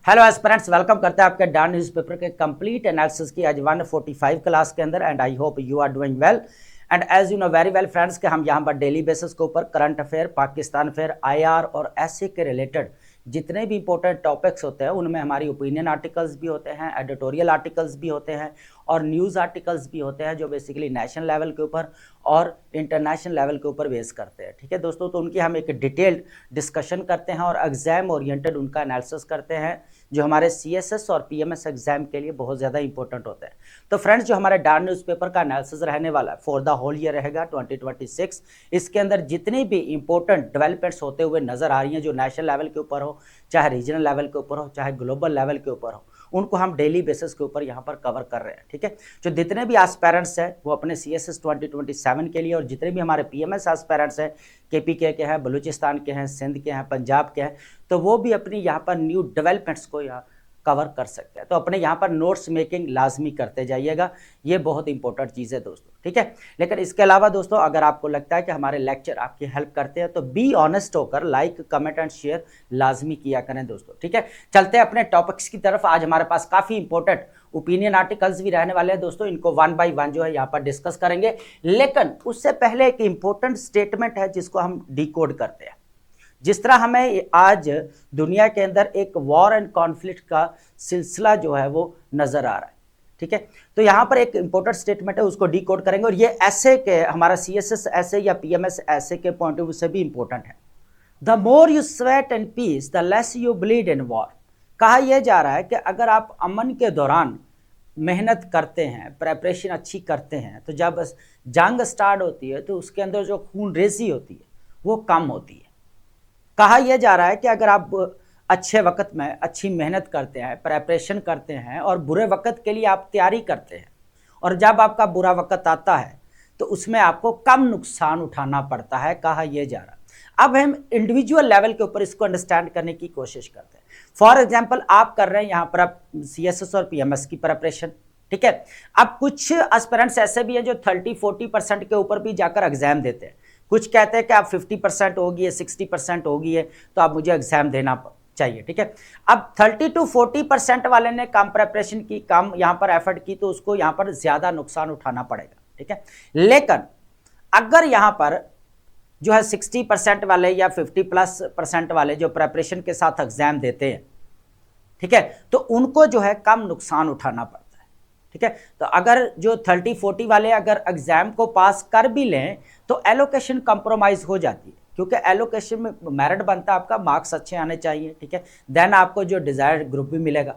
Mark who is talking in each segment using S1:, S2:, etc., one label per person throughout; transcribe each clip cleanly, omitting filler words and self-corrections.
S1: Hello aspirants, welcome करते हैं आपके डान न्यूज़पेपर के कंप्लीट एनालिसिस की आज 145 क्लास के अंदर। And I hope you are doing well. And as you know very well friends कि हम यहाँ पर डेली बेसिस के ऊपर current affair, Pakistan affair, IR और ऐसे के रिलेटेड जितने भी इंपॉर्टेंट टॉपिक्स होते हैं उनमें हमारी ओपिनियन आर्टिकल्स भी होते हैं, एडिटोरियल आर्टिकल्स भी होते हैं और न्यूज़ आर्टिकल्स भी होते हैं जो बेसिकली नेशनल लेवल के ऊपर और इंटरनेशनल लेवल के ऊपर बेस करते हैं। ठीक है दोस्तों, तो उनकी हम एक डिटेल्ड डिस्कशन करते हैं और एग्जाम ओरिएंटेड उनका एनालिसिस करते हैं जो हमारे सीएसएस और पीएमएस एग्जाम के लिए बहुत ज़्यादा इंपॉर्टेंट होते हैं। तो फ्रेंड्स, जो हमारे डान न्यूज़पेपर का एनालिसिस रहने वाला है फॉर द होल ईयर रहेगा 2026, इसके अंदर जितनी भी इंपॉर्टेंट डेवलपमेंट्स होते हुए नजर आ रही हैं, जो नेशनल लेवल के ऊपर हो, चाहे रीजनल लेवल के ऊपर हो, चाहे ग्लोबल लेवल के ऊपर हो, उनको हम डेली बेसिस के ऊपर यहाँ पर कवर कर रहे हैं। ठीक है, जो जितने भी एस्पायरेंट्स हैं वो अपने सीएसएस 2027 के लिए और जितने भी हमारे पीएमएस एस्पायरेंट्स हैं, केपीके के हैं, बलूचिस्तान के हैं, सिंध के हैं, पंजाब के हैं, तो वो भी अपनी यहाँ पर न्यू डेवलपमेंट्स को यहाँ कवर कर सकते हैं। तो अपने यहाँ पर नोट्स मेकिंग लाजमी करते जाइएगा, ये बहुत इंपॉर्टेंट चीज़ है दोस्तों। ठीक है, लेकिन इसके अलावा दोस्तों अगर आपको लगता है कि हमारे लेक्चर आपकी हेल्प करते हैं तो बी ऑनेस्ट होकर लाइक, कमेंट एंड शेयर लाजमी किया करें दोस्तों। ठीक है, चलते हैं अपने टॉपिक्स की तरफ। आज हमारे पास काफ़ी इंपॉर्टेंट ओपिनियन आर्टिकल्स भी रहने वाले हैं दोस्तों, इनको वन बाय वन जो है यहाँ पर डिस्कस करेंगे। लेकिन उससे पहले एक इंपॉर्टेंट स्टेटमेंट है जिसको हम डिकोड करते हैं। जिस तरह हमें आज दुनिया के अंदर एक वॉर एंड कॉन्फ्लिक्ट का सिलसिला जो है वो नजर आ रहा है। ठीक है, तो यहाँ पर एक इंपॉर्टेंट स्टेटमेंट है, उसको डिकोड करेंगे और ये ऐसे के हमारा सीएसएस ऐसे या पीएमएस ऐसे के पॉइंट ऑफ व्यू से भी इंपॉर्टेंट है। The more you sweat and peace the less you bleed in war. कहा यह जा रहा है कि अगर आप अमन के दौरान मेहनत करते हैं, प्रेपरेशन अच्छी करते हैं, तो जब जंग स्टार्ट होती है तो उसके अंदर जो खून रेजी होती है वो कम होती है। कहा यह जा रहा है कि अगर आप अच्छे वक्त में अच्छी मेहनत करते हैं, प्रेपरेशन करते हैं और बुरे वक्त के लिए आप तैयारी करते हैं और जब आपका बुरा वक्त आता है तो उसमें आपको कम नुकसान उठाना पड़ता है, कहा यह जा रहा है। अब हम इंडिविजुअल लेवल के ऊपर इसको अंडरस्टैंड करने की कोशिश करते हैं। फॉर एग्जाम्पल आप कर रहे हैं यहाँ पर आप सीएसएस और पीएमएस की प्रेपरेशन। ठीक है, अब कुछ एस्पिरेंट्स ऐसे भी हैं जो 30-40% के ऊपर भी जाकर एग्जाम देते हैं। कुछ कहते हैं कि आप 50% होगी है, 60% होगी है, तो आप मुझे एग्जाम देना चाहिए। ठीक है, अब 30-40% वाले ने कम प्रेपरेशन की, कम यहाँ पर एफर्ट की, तो उसको यहाँ पर ज्यादा नुकसान उठाना पड़ेगा। ठीक है, लेकिन अगर यहाँ पर जो है 60% वाले या 50+% वाले जो प्रेपरेशन के साथ एग्जाम देते हैं, ठीक है, तो उनको जो है कम नुकसान उठाना पड़ता है। ठीक है, तो अगर जो 30-40 वाले अगर एग्जाम को पास कर भी लें तो एलोकेशन कंप्रोमाइज हो जाती है, क्योंकि एलोकेशन में मेरिट बनता है आपका, मार्क्स अच्छे आने चाहिए। ठीक है, देन आपको जो डिजायर्ड ग्रुप भी मिलेगा।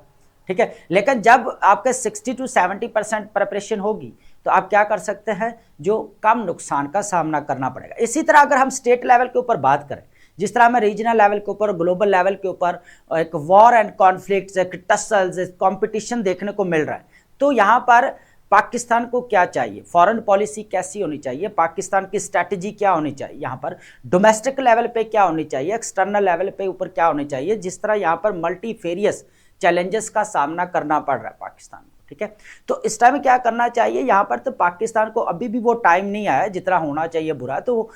S1: ठीक है, लेकिन जब आपके 60-70% प्रिपरेशन होगी तो आप क्या कर सकते हैं, जो कम नुकसान का सामना करना पड़ेगा। इसी तरह अगर हम स्टेट लेवल के ऊपर बात करें, जिस तरह हमें रीजनल लेवल के ऊपर, ग्लोबल लेवल के ऊपर एक वॉर एंड कॉन्फ्लिक्ट, एक टसल्स, कॉम्पिटिशन देखने को मिल रहा है, तो यहाँ पर पाकिस्तान को क्या चाहिए, फॉरेन पॉलिसी कैसी होनी चाहिए, पाकिस्तान की स्ट्रैटेजी क्या होनी चाहिए, यहाँ पर डोमेस्टिक लेवल पे क्या होनी चाहिए, एक्सटर्नल लेवल पे ऊपर क्या होनी चाहिए। जिस तरह यहाँ पर मल्टीफेरियस चैलेंजेस का सामना करना पड़ रहा है पाकिस्तान को। ठीक है, तो इस टाइम क्या करना चाहिए यहाँ पर, तो पाकिस्तान को अभी भी वो टाइम नहीं आया जितना होना चाहिए बुरा, तो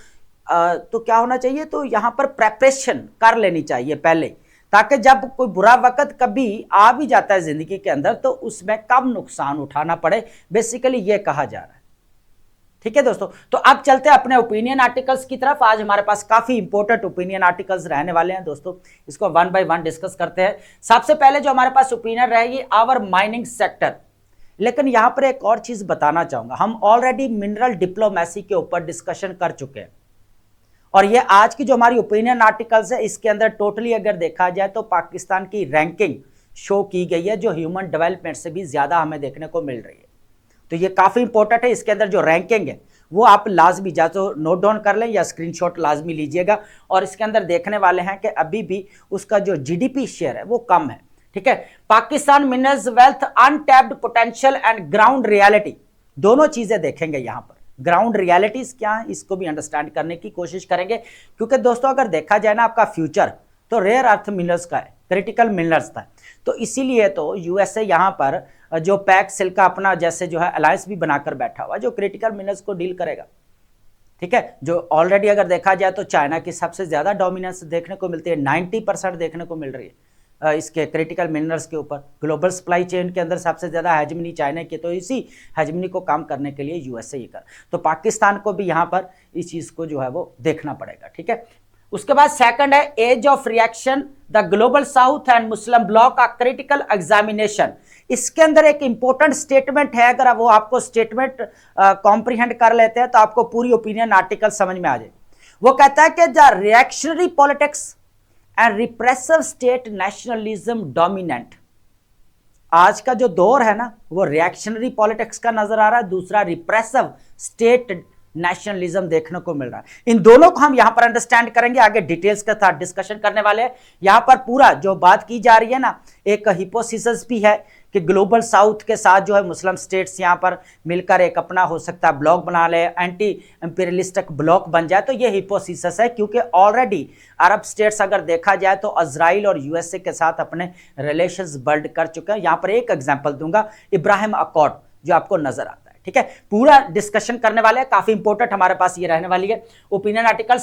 S1: क्या होना चाहिए, तो यहाँ पर प्रेपरेशन कर लेनी चाहिए पहले, ताकि जब कोई बुरा वक्त कभी आ भी जाता है जिंदगी के अंदर तो उसमें कम नुकसान उठाना पड़े, बेसिकली ये कहा जा रहा है। ठीक है दोस्तों, तो अब चलते हैं अपने ओपिनियन आर्टिकल्स की तरफ। आज हमारे पास काफी इंपॉर्टेंट ओपिनियन आर्टिकल्स रहने वाले हैं दोस्तों, इसको वन बाय वन डिस्कस करते हैं। सबसे पहले जो हमारे पास ओपिनियन रहेगी आवर माइनिंग सेक्टर। लेकिन यहां पर एक और चीज बताना चाहूंगा, हम ऑलरेडी मिनरल डिप्लोमेसी के ऊपर डिस्कशन कर चुके हैं और ये आज की जो हमारी ओपिनियन आर्टिकल्स है इसके अंदर टोटली अगर देखा जाए तो पाकिस्तान की रैंकिंग शो की गई है, जो ह्यूमन डेवलपमेंट से भी ज्यादा हमें देखने को मिल रही है। तो ये काफी इंपॉर्टेंट है, इसके अंदर जो रैंकिंग है वो आप लाजमी या तो नोट डाउन कर लें या स्क्रीनशॉट लाजमी लीजिएगा। और इसके अंदर देखने वाले हैं कि अभी भी उसका जो जीडीपी शेयर है वो कम है। ठीक है, Pakistan minerals wealth, untapped potential and ground reality, दोनों चीजें देखेंगे यहाँ पर। ग्राउंड रियलिटीज क्या है इसको भी अंडरस्टैंड करने की कोशिश करेंगे, क्योंकि दोस्तों अगर देखा जाए ना आपका फ्यूचर तो रेयर अर्थ मिनरल्स का है, क्रिटिकल मिनरल्स का है। तो इसीलिए तो यूएसए यहाँ पर जो पैक सेल का अपना जैसे जो है अलायंस भी बनाकर बैठा हुआ जो क्रिटिकल मिनरल्स को डील करेगा। ठीक है, जो ऑलरेडी अगर देखा जाए तो चाइना की सबसे ज़्यादा डोमिनेंस देखने को मिलती है, 90% देखने को मिल रही है इसके क्रिटिकल मिनरल्स के ऊपर। ग्लोबल सप्लाई चेन के अंदर सबसे ज़्यादा हेजमनी चाइना की, तो इसी हेजमनी को काम करने के लिए यूएसए ही कर, तो पाकिस्तान को भी यहाँ पर इस चीज़ को जो है वो देखना पड़ेगा। ठीक है, उसके बाद सेकंड है age of reaction, the global south and Muslim bloc a critical examination. इसके अंदर एक इंपॉर्टेंट स्टेटमेंट है, अगर वो आपको स्टेटमेंट कॉम्प्रिहेंड कर लेते हैं तो आपको पूरी ओपिनियन आर्टिकल समझ में आ जाए। वो कहता है कि the reactionary politics and repressive state nationalism dominant. आज का जो दौर है ना वो रिएक्शनरी पॉलिटिक्स का नजर आ रहा है, दूसरा रिप्रेसिव स्टेट नेशनलिज्म देखने को मिल रहा है। इन दोनों को हम यहां पर अंडरस्टैंड करेंगे, आगे डिटेल्स के साथ डिस्कशन करने वाले हैं। यहां पर पूरा जो बात की जा रही है ना, एक हिपोथेसिस भी है कि ग्लोबल साउथ के साथ जो है मुस्लिम स्टेट्स यहां पर मिलकर एक अपना हो सकता है ब्लॉक बना ले, एंटी इंपीरियलिस्टिक ब्लॉक बन जाए, तो ये हिपोथेसिस है, क्योंकि ऑलरेडी अरब स्टेट्स अगर देखा जाए तो इजराइल और यूएसए के साथ अपने रिलेशंस बिल्ड कर चुके हैं। यहां पर एक एग्जांपल दूंगा, इब्राहिम अकॉर्ड जो आपको नजर आता है। ठीक है, पूरा डिस्कशन करने वाले हैं, काफी इंपॉर्टेंट हमारे पास ये रहने वाली है ओपिनियन आर्टिकल।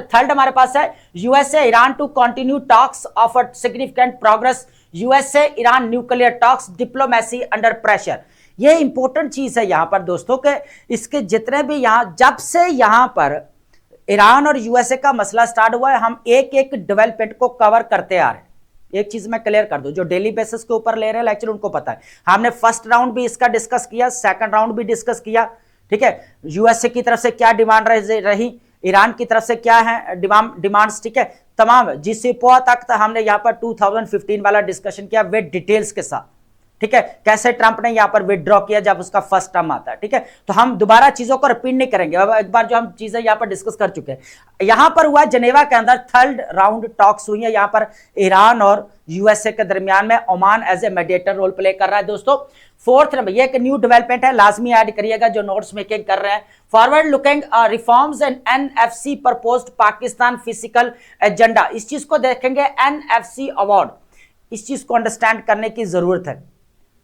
S1: थर्ड हमारे पास है USA Iran to continue talks of a significant progress, USA Iran nuclear talks, diplomacy under pressure. ये इंपॉर्टेंट चीज है यहां पर दोस्तों के, इसके जितने भी यहां जब से यहां पर ईरान और यूएसए का मसला स्टार्ट हुआ है, हम एक एक डेवलपमेंट को कवर करते आ रहे हैं। एक चीज मैं क्लियर कर दूं, जो डेली बेसिस के ऊपर ले रहे हैं लेक्चर उनको पता है, हमने फर्स्ट राउंड भी इसका डिस्कस किया, सेकंड राउंड भी डिस्कस किया। ठीक है, यूएसए की तरफ से क्या डिमांड रही, ईरान की तरफ से क्या है डिमांड्स। ठीक है, तमाम जिसिपोआ तक हमने यहाँ पर 2015 वाला डिस्कशन किया विद डिटेल्स के साथ। ठीक है, कैसे ट्रंप ने यहां पर विदड्रॉ किया जब उसका फर्स्ट टर्म आता है। ठीक है, तो हम दोबारा चीजों को रिपीट नहीं करेंगे, अब एक बार जो हम चीजें यहां पर डिस्कस कर चुके हैं। यहां पर हुआ जेनेवा के अंदर थर्ड राउंड टॉक्स हुई है, यहां पर ईरान और यूएसए के दरमियान में Oman as a mediator role play कर रहा है। दोस्तों फोर्थ नंबर, ये एक न्यू डेवलपमेंट है, लाजमी ऐड करिएगा जो नोट्स मेकिंग कर रहे हैं। Forward looking reforms and NFC proposed Pakistan physical agenda, इस चीज को देखेंगे, एनएफसी अवार्ड, इस चीज को अंडरस्टैंड करने की जरूरत है।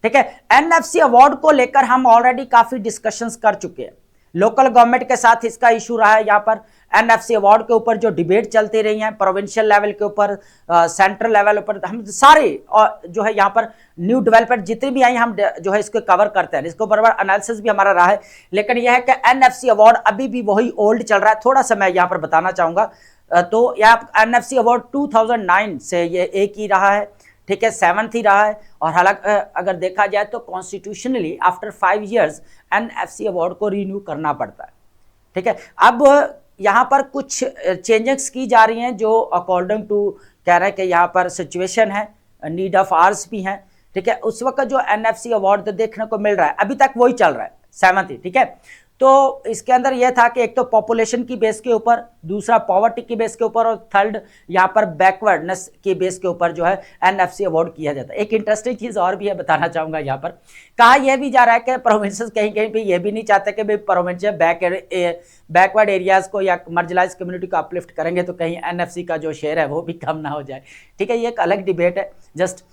S1: ठीक है, एनएफसी अवार्ड को लेकर हम ऑलरेडी काफी डिस्कशंस कर चुके हैं, लोकल गवर्नमेंट के साथ इसका इशू रहा है। यहाँ पर एनएफसी अवार्ड के ऊपर जो डिबेट चलती रही है, प्रोविंशियल लेवल के ऊपर, सेंट्रल लेवल पर, हम सारे जो है यहाँ पर न्यू डेवलपमेंट जितनी भी आई हम जो है इसको कवर करते हैं, इसको बराबर एनालिसिस भी हमारा रहा है। लेकिन यह है कि एनएफसी अवार्ड अभी भी वही ओल्ड चल रहा है, थोड़ा सा मैं यहाँ पर बताना चाहूंगा। तो यहाँ एनएफसी अवार्ड 2009 से ये एक ही रहा है, ठीक है, 7th ही रहा है। और हालांकि अगर देखा जाए तो constitutionally after 5 years NFC award को रिन्यू करना पड़ता है। ठीक है, अब यहाँ पर कुछ चेंजेस की जा रही हैं जो अकॉर्डिंग टू कह रहे हैं कि यहाँ पर सिचुएशन है, नीड ऑफ आवर्स भी हैं। ठीक है, उस वक्त जो एनएफसी अवार्ड देखने को मिल रहा है अभी तक वही चल रहा है, 7th ही। ठीक है, तो इसके अंदर यह था कि एक तो पॉपुलेशन की बेस के ऊपर, दूसरा पॉवर्टी की बेस के ऊपर, और थर्ड यहाँ पर बैकवर्डनेस की बेस के ऊपर जो है एनएफसी अवार्ड किया जाता है। एक इंटरेस्टिंग चीज़ और भी है, बताना चाहूँगा। यहाँ पर कहा यह भी जा रहा है कि प्रोविंसेस कहीं कहीं पे ये भी नहीं चाहते कि भाई प्रोविंस बैकवर्ड एरियाज़ को या मार्जिनलाइज कम्युनिटी को अपलिफ्ट करेंगे तो कहीं एनएफसी का जो शेयर है वो भी कम ना हो जाए। ठीक है, ये एक अलग डिबेट है जस्ट।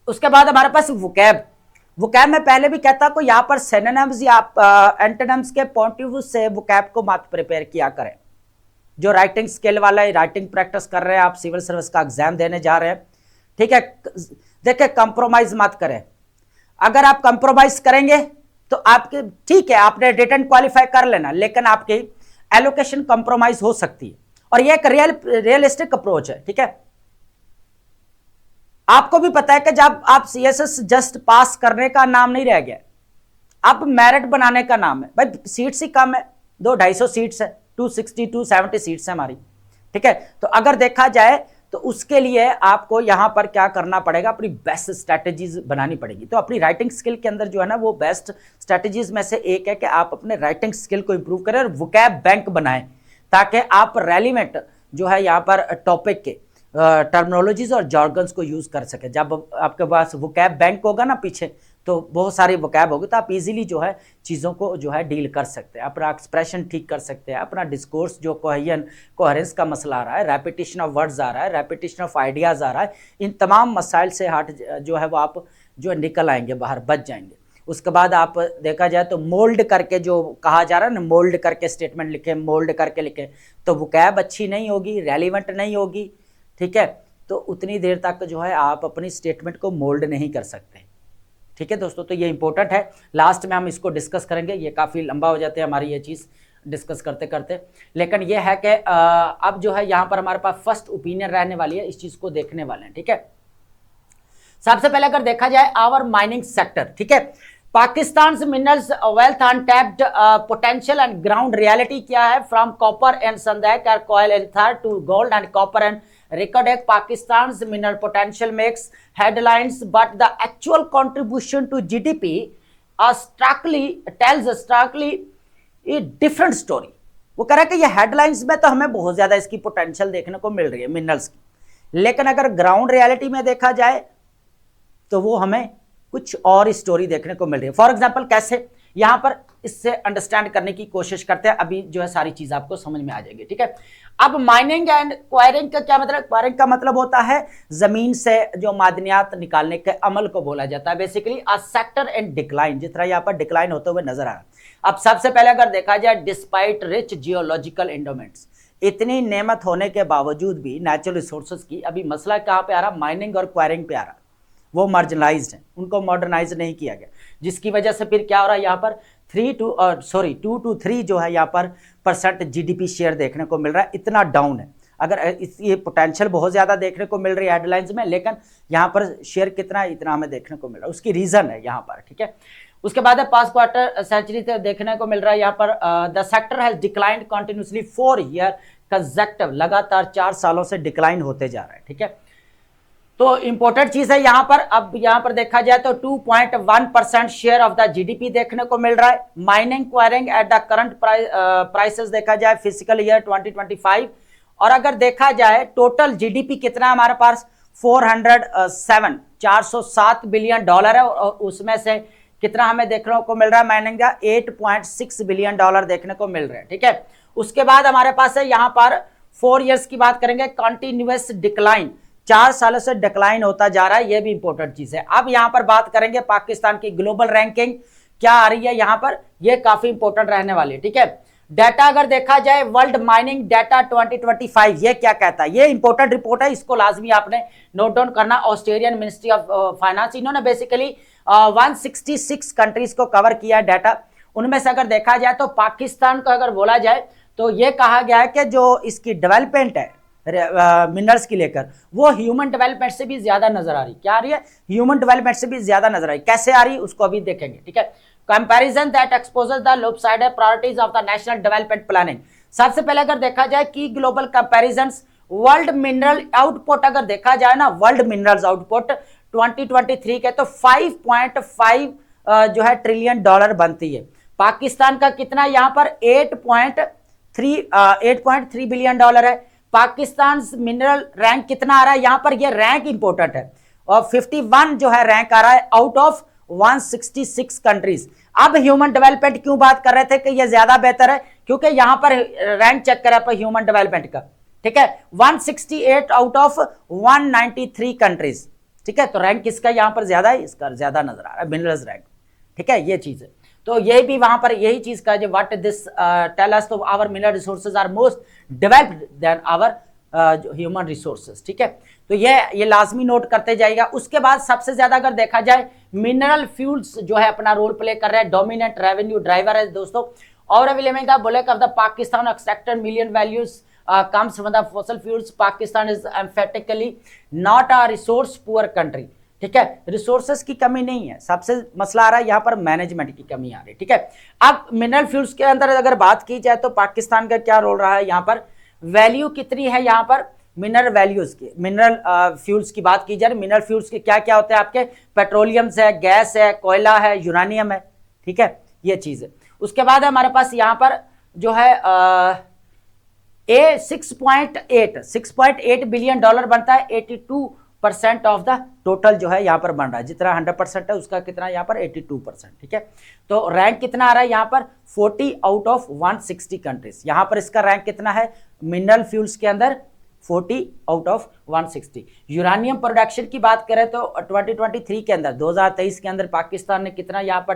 S1: उसके बाद हमारे पास वोकैब में पहले भी कहता को यहाँ पर सिनोनिम्स या एंटोनिम्स के पॉइंट ऑफ व्यू से वोकैब को मत प्रिपेयर किया करें। जो राइटिंग स्किल वाला है, राइटिंग प्रैक्टिस कर रहे हैं, आप सिविल सर्विस का एग्जाम देने जा रहे हैं, ठीक है, देखिए कंप्रोमाइज मत करें। अगर आप कंप्रोमाइज करेंगे तो आपके, ठीक है, आपने रिटन क्वालिफाई कर लेना, लेकिन आपकी एलोकेशन कंप्रोमाइज हो सकती है, और ये एक रियलिस्टिक अप्रोच है। ठीक है, आपको भी पता है कि जब आप सीएसएस जस्ट पास करने का नाम नहीं रह गया, अब मेरिट बनाने का नाम है। भाई सीट्स ही कम है, 200-250 सीट्स है, 260-270 सीट्स है हमारी। ठीक है, तो अगर देखा जाए तो उसके लिए आपको यहां पर क्या करना पड़ेगा, अपनी बेस्ट स्ट्रैटेजीज बनानी पड़ेगी। तो अपनी राइटिंग स्किल के अंदर जो है ना वो बेस्ट स्ट्रैटेजीज में से एक है कि आप अपने राइटिंग स्किल को इंप्रूव करें और वोकैब बैंक बनाएं, ताकि आप रेलिवेंट जो है यहाँ पर टॉपिक के टर्मिनोलॉजीज और जॉर्गन्स को यूज कर सके। जब आपके पास वोकैब बैंक होगा ना पीछे, तो बहुत सारी वोकैब होगी, तो आप इजीली जो है चीज़ों को जो है डील कर सकते हैं, अपना एक्सप्रेशन ठीक कर सकते हैं, अपना डिस्कोर्स जो कोहेरेंस का मसला आ रहा है, रेपिटेशन ऑफ वर्ड्स आ रहा है, रेपिटेशन ऑफ आइडियाज़ आ रहा है, इन तमाम मसाइल से हट जो है वो आप जो निकल आएंगे बाहर, बच जाएंगे। उसके बाद आप देखा जाए तो मोल्ड करके जो कहा जा रहा है ना, मोल्ड करके स्टेटमेंट लिखे, मोल्ड करके लिखे, तो वोकैब अच्छी नहीं होगी, रेलिवेंट नहीं होगी, ठीक है। तो उतनी देर तक जो है आप अपनी स्टेटमेंट को मोल्ड नहीं कर सकते, ठीक है दोस्तों। तो ये इंपॉर्टेंट है, लास्ट में हम इसको डिस्कस करेंगे, ये काफ़ी लंबा हो जाता है हमारी ये चीज़ डिस्कस करते करते। लेकिन ये है कि अब जो है यहाँ पर हमारे पास फर्स्ट ओपिनियन रहने वाली है, इस चीज़ को देखने वाले हैं, ठीक है। सबसे पहले अगर देखा जाए आवर माइनिंग सेक्टर, ठीक है, Pakistan minerals wealth untapped potential and ground reality क्या है, फ्रॉम कॉपर एंड संदैक और coal and Thar to gold and copper and recorded Pakistan's mineral potential makes headlines, but the actual contribution to GDP tells a starkly a different story। वो कह रहा है कि ये headlines में तो हमें बहुत ज्यादा इसकी पोटेंशियल देखने को मिल रही है मिनरल्स की, लेकिन अगर ग्राउंड रियलिटी में देखा जाए तो वो हमें कुछ और स्टोरी देखने को मिल रही है। फॉर एग्जाम्पल कैसे, यहां पर इससे अंडरस्टैंड करने की कोशिश करते हैं, अभी जो है सारी चीज आपको समझ में आ जाएगी, ठीक है। अब माइनिंग एंड क्वायरिंग का क्या मतलब, क्वायरिंग का मतलब होता है जमीन से जो मादनियात निकालने के अमल को बोला जाता है, basically a sector and decline, जिस तरह यहाँ पर डिक्लाइन होते हुए नजर आ रहा है। अब सबसे पहले अगर देखा जाए, डिस्पाइट रिच जियोलॉजिकल एंडोमेंट्स, इतनी नेमत होने के बावजूद भी नेचुरल रिसोर्सेज की अभी मसला कहाँ पे आ रहा, माइनिंग और क्वायरिंग पे आ रहा, वो मार्जिनलाइज्ड हैं, उनको मॉडर्नाइज नहीं किया गया, जिसकी वजह से फिर क्या हो रहा है यहाँ पर 2 to 3 जो है यहाँ पर % जीडीपी शेयर देखने को मिल रहा है, इतना डाउन है। अगर ये पोटेंशियल बहुत ज़्यादा देखने को मिल रही है हेडलाइंस में, लेकिन यहाँ पर शेयर कितना इतना हमें देखने को मिल रहा है, उसकी रीज़न है यहाँ पर, ठीक है। उसके बाद है पास्ट क्वार्टर सेंचुरी से देखने को मिल रहा है यहाँ पर the sector has declined continuously 4 year consecutive, लगातार 4 सालों से डिक्लाइन होते जा रहा है, ठीक है। तो इंपॉर्टेंट चीज है यहाँ पर, अब यहाँ पर देखा जाए तो 2.1% शेयर ऑफ द जीडीपी देखने को मिल रहा है। Mining enquiring at the current prices देखा जाए फिजिकल ईयर 2025, और अगर देखा जाए टोटल जीडीपी कितना है हमारे पास, 407 बिलियन डॉलर है, और उसमें से कितना हमें देखने को मिल रहा है माइनिंग का, 8.6 बिलियन डॉलर देखने को मिल रहे हैं, ठीक है। उसके बाद हमारे पास है यहाँ पर 4 ईयर्स की बात करेंगे, कंटिन्यूअस डिक्लाइन, 4 सालों से डिक्लाइन होता जा रहा है, ये भी इंपॉर्टेंट चीज है। अब यहां पर बात करेंगे पाकिस्तान की ग्लोबल रैंकिंग क्या आ रही है यहाँ पर, ये काफी इंपॉर्टेंट रहने वाली है, ठीक है। डाटा अगर देखा जाए वर्ल्ड माइनिंग डाटा 2025, ये क्या कहता है, ये इंपॉर्टेंट रिपोर्ट है, इसको लाजमी आपने नोट डाउन करना। ऑस्ट्रेलियन मिनिस्ट्री ऑफ फाइनेंस, इन्होंने बेसिकली 166 कंट्रीज को कवर किया है डाटा, उनमें से अगर देखा जाए तो पाकिस्तान को अगर बोला जाए तो ये कहा गया है कि जो इसकी डेवलपमेंट है मिनरल्स की लेकर, वो ह्यूमन डेवलपमेंट से भी ज्यादा नजर आ रही, क्या आ रही है, ह्यूमन डेवलपमेंट से भी ज्यादा नजर आ रही, कैसे आ रही उसको अभी देखेंगे, ठीक है। Comparison that exposes the lopsided priorities of the national development planning, सबसे पहले अगर देखा जाए की global comparisons, world mineral output अगर देखा जाए ना, वर्ल्ड मिनरल्स आउटपुट 2023 के तो 5.5 जो है ट्रिलियन डॉलर बनती है। पाकिस्तान का कितना यहाँ पर 8.3 बिलियन डॉलर है। पाकिस्तान मिनरल रैंक कितना आ रहा है यहाँ पर, ये रैंक इंपॉर्टेंट है, और 51 जो है रैंक आ रहा है आउट ऑफ 166 कंट्रीज। अब ह्यूमन डेवलपमेंट क्यों बात कर रहे थे कि ये ज्यादा बेहतर है, क्योंकि यहां पर रैंक चेक करा पर ह्यूमन डेवलपमेंट का, ठीक है, 168 आउट ऑफ 193 कंट्रीज, ठीक है। तो रैंक किसका यहां पर ज्यादा है, इसका ज्यादा नजर आ रहा है मिनरल्स रैंक, ठीक है, ये चीज है। तो ये भी वहां पर यही चीज का जो व्हाट दिस टेल अस, तो our mineral resources are most developed than our human resources, ठीक है। तो ये लाजमी नोट करते जाएगा। उसके बाद सबसे ज्यादा अगर देखा जाए मिनरल फ्यूल्स जो है अपना रोल प्ले कर रहे हैं, डोमिनेंट रेवेन्यू ड्राइवर है दोस्तों। और available the bullet of the Pakistan extracted million values comes from the fossil fuels. Pakistan is emphatically not a resource poor country, ठीक है, रिसोर्सेस की कमी नहीं है, सबसे मसला आ रहा है यहाँ पर मैनेजमेंट की कमी आ रही है, ठीक है। अब मिनरल फ्यूल्स के अंदर अगर बात की जाए तो पाकिस्तान का क्या रोल रहा है यहाँ पर, वैल्यू कितनी है यहाँ पर मिनरल वैल्यूज की, मिनरल फ्यूल्स की बात की जाए, मिनरल फ्यूल्स के क्या क्या होते हैं आपके, पेट्रोलियम है, गैस है, कोयला है, यूरानियम है, ठीक है, ये चीज है। उसके बाद हमारे पास यहाँ पर जो है 6.8 बिलियन डॉलर बनता है, 82% ऑफ द टोटल जो है यहाँ पर बन रहा है, जितना 100% है उसका कितना यहाँ पर 82%, ठीक है। तो रैंक कितना आ रहा है यहाँ पर 40 आउट ऑफ 160 कंट्रीज, यहाँ पर इसका रैंक कितना है मिनरल फ्यूल्स के अंदर 40 आउट ऑफ 160। यूरानियम प्रोडक्शन की बात करें तो 2023 के अंदर 2023 के अंदर पाकिस्तान ने कितना यहाँ पर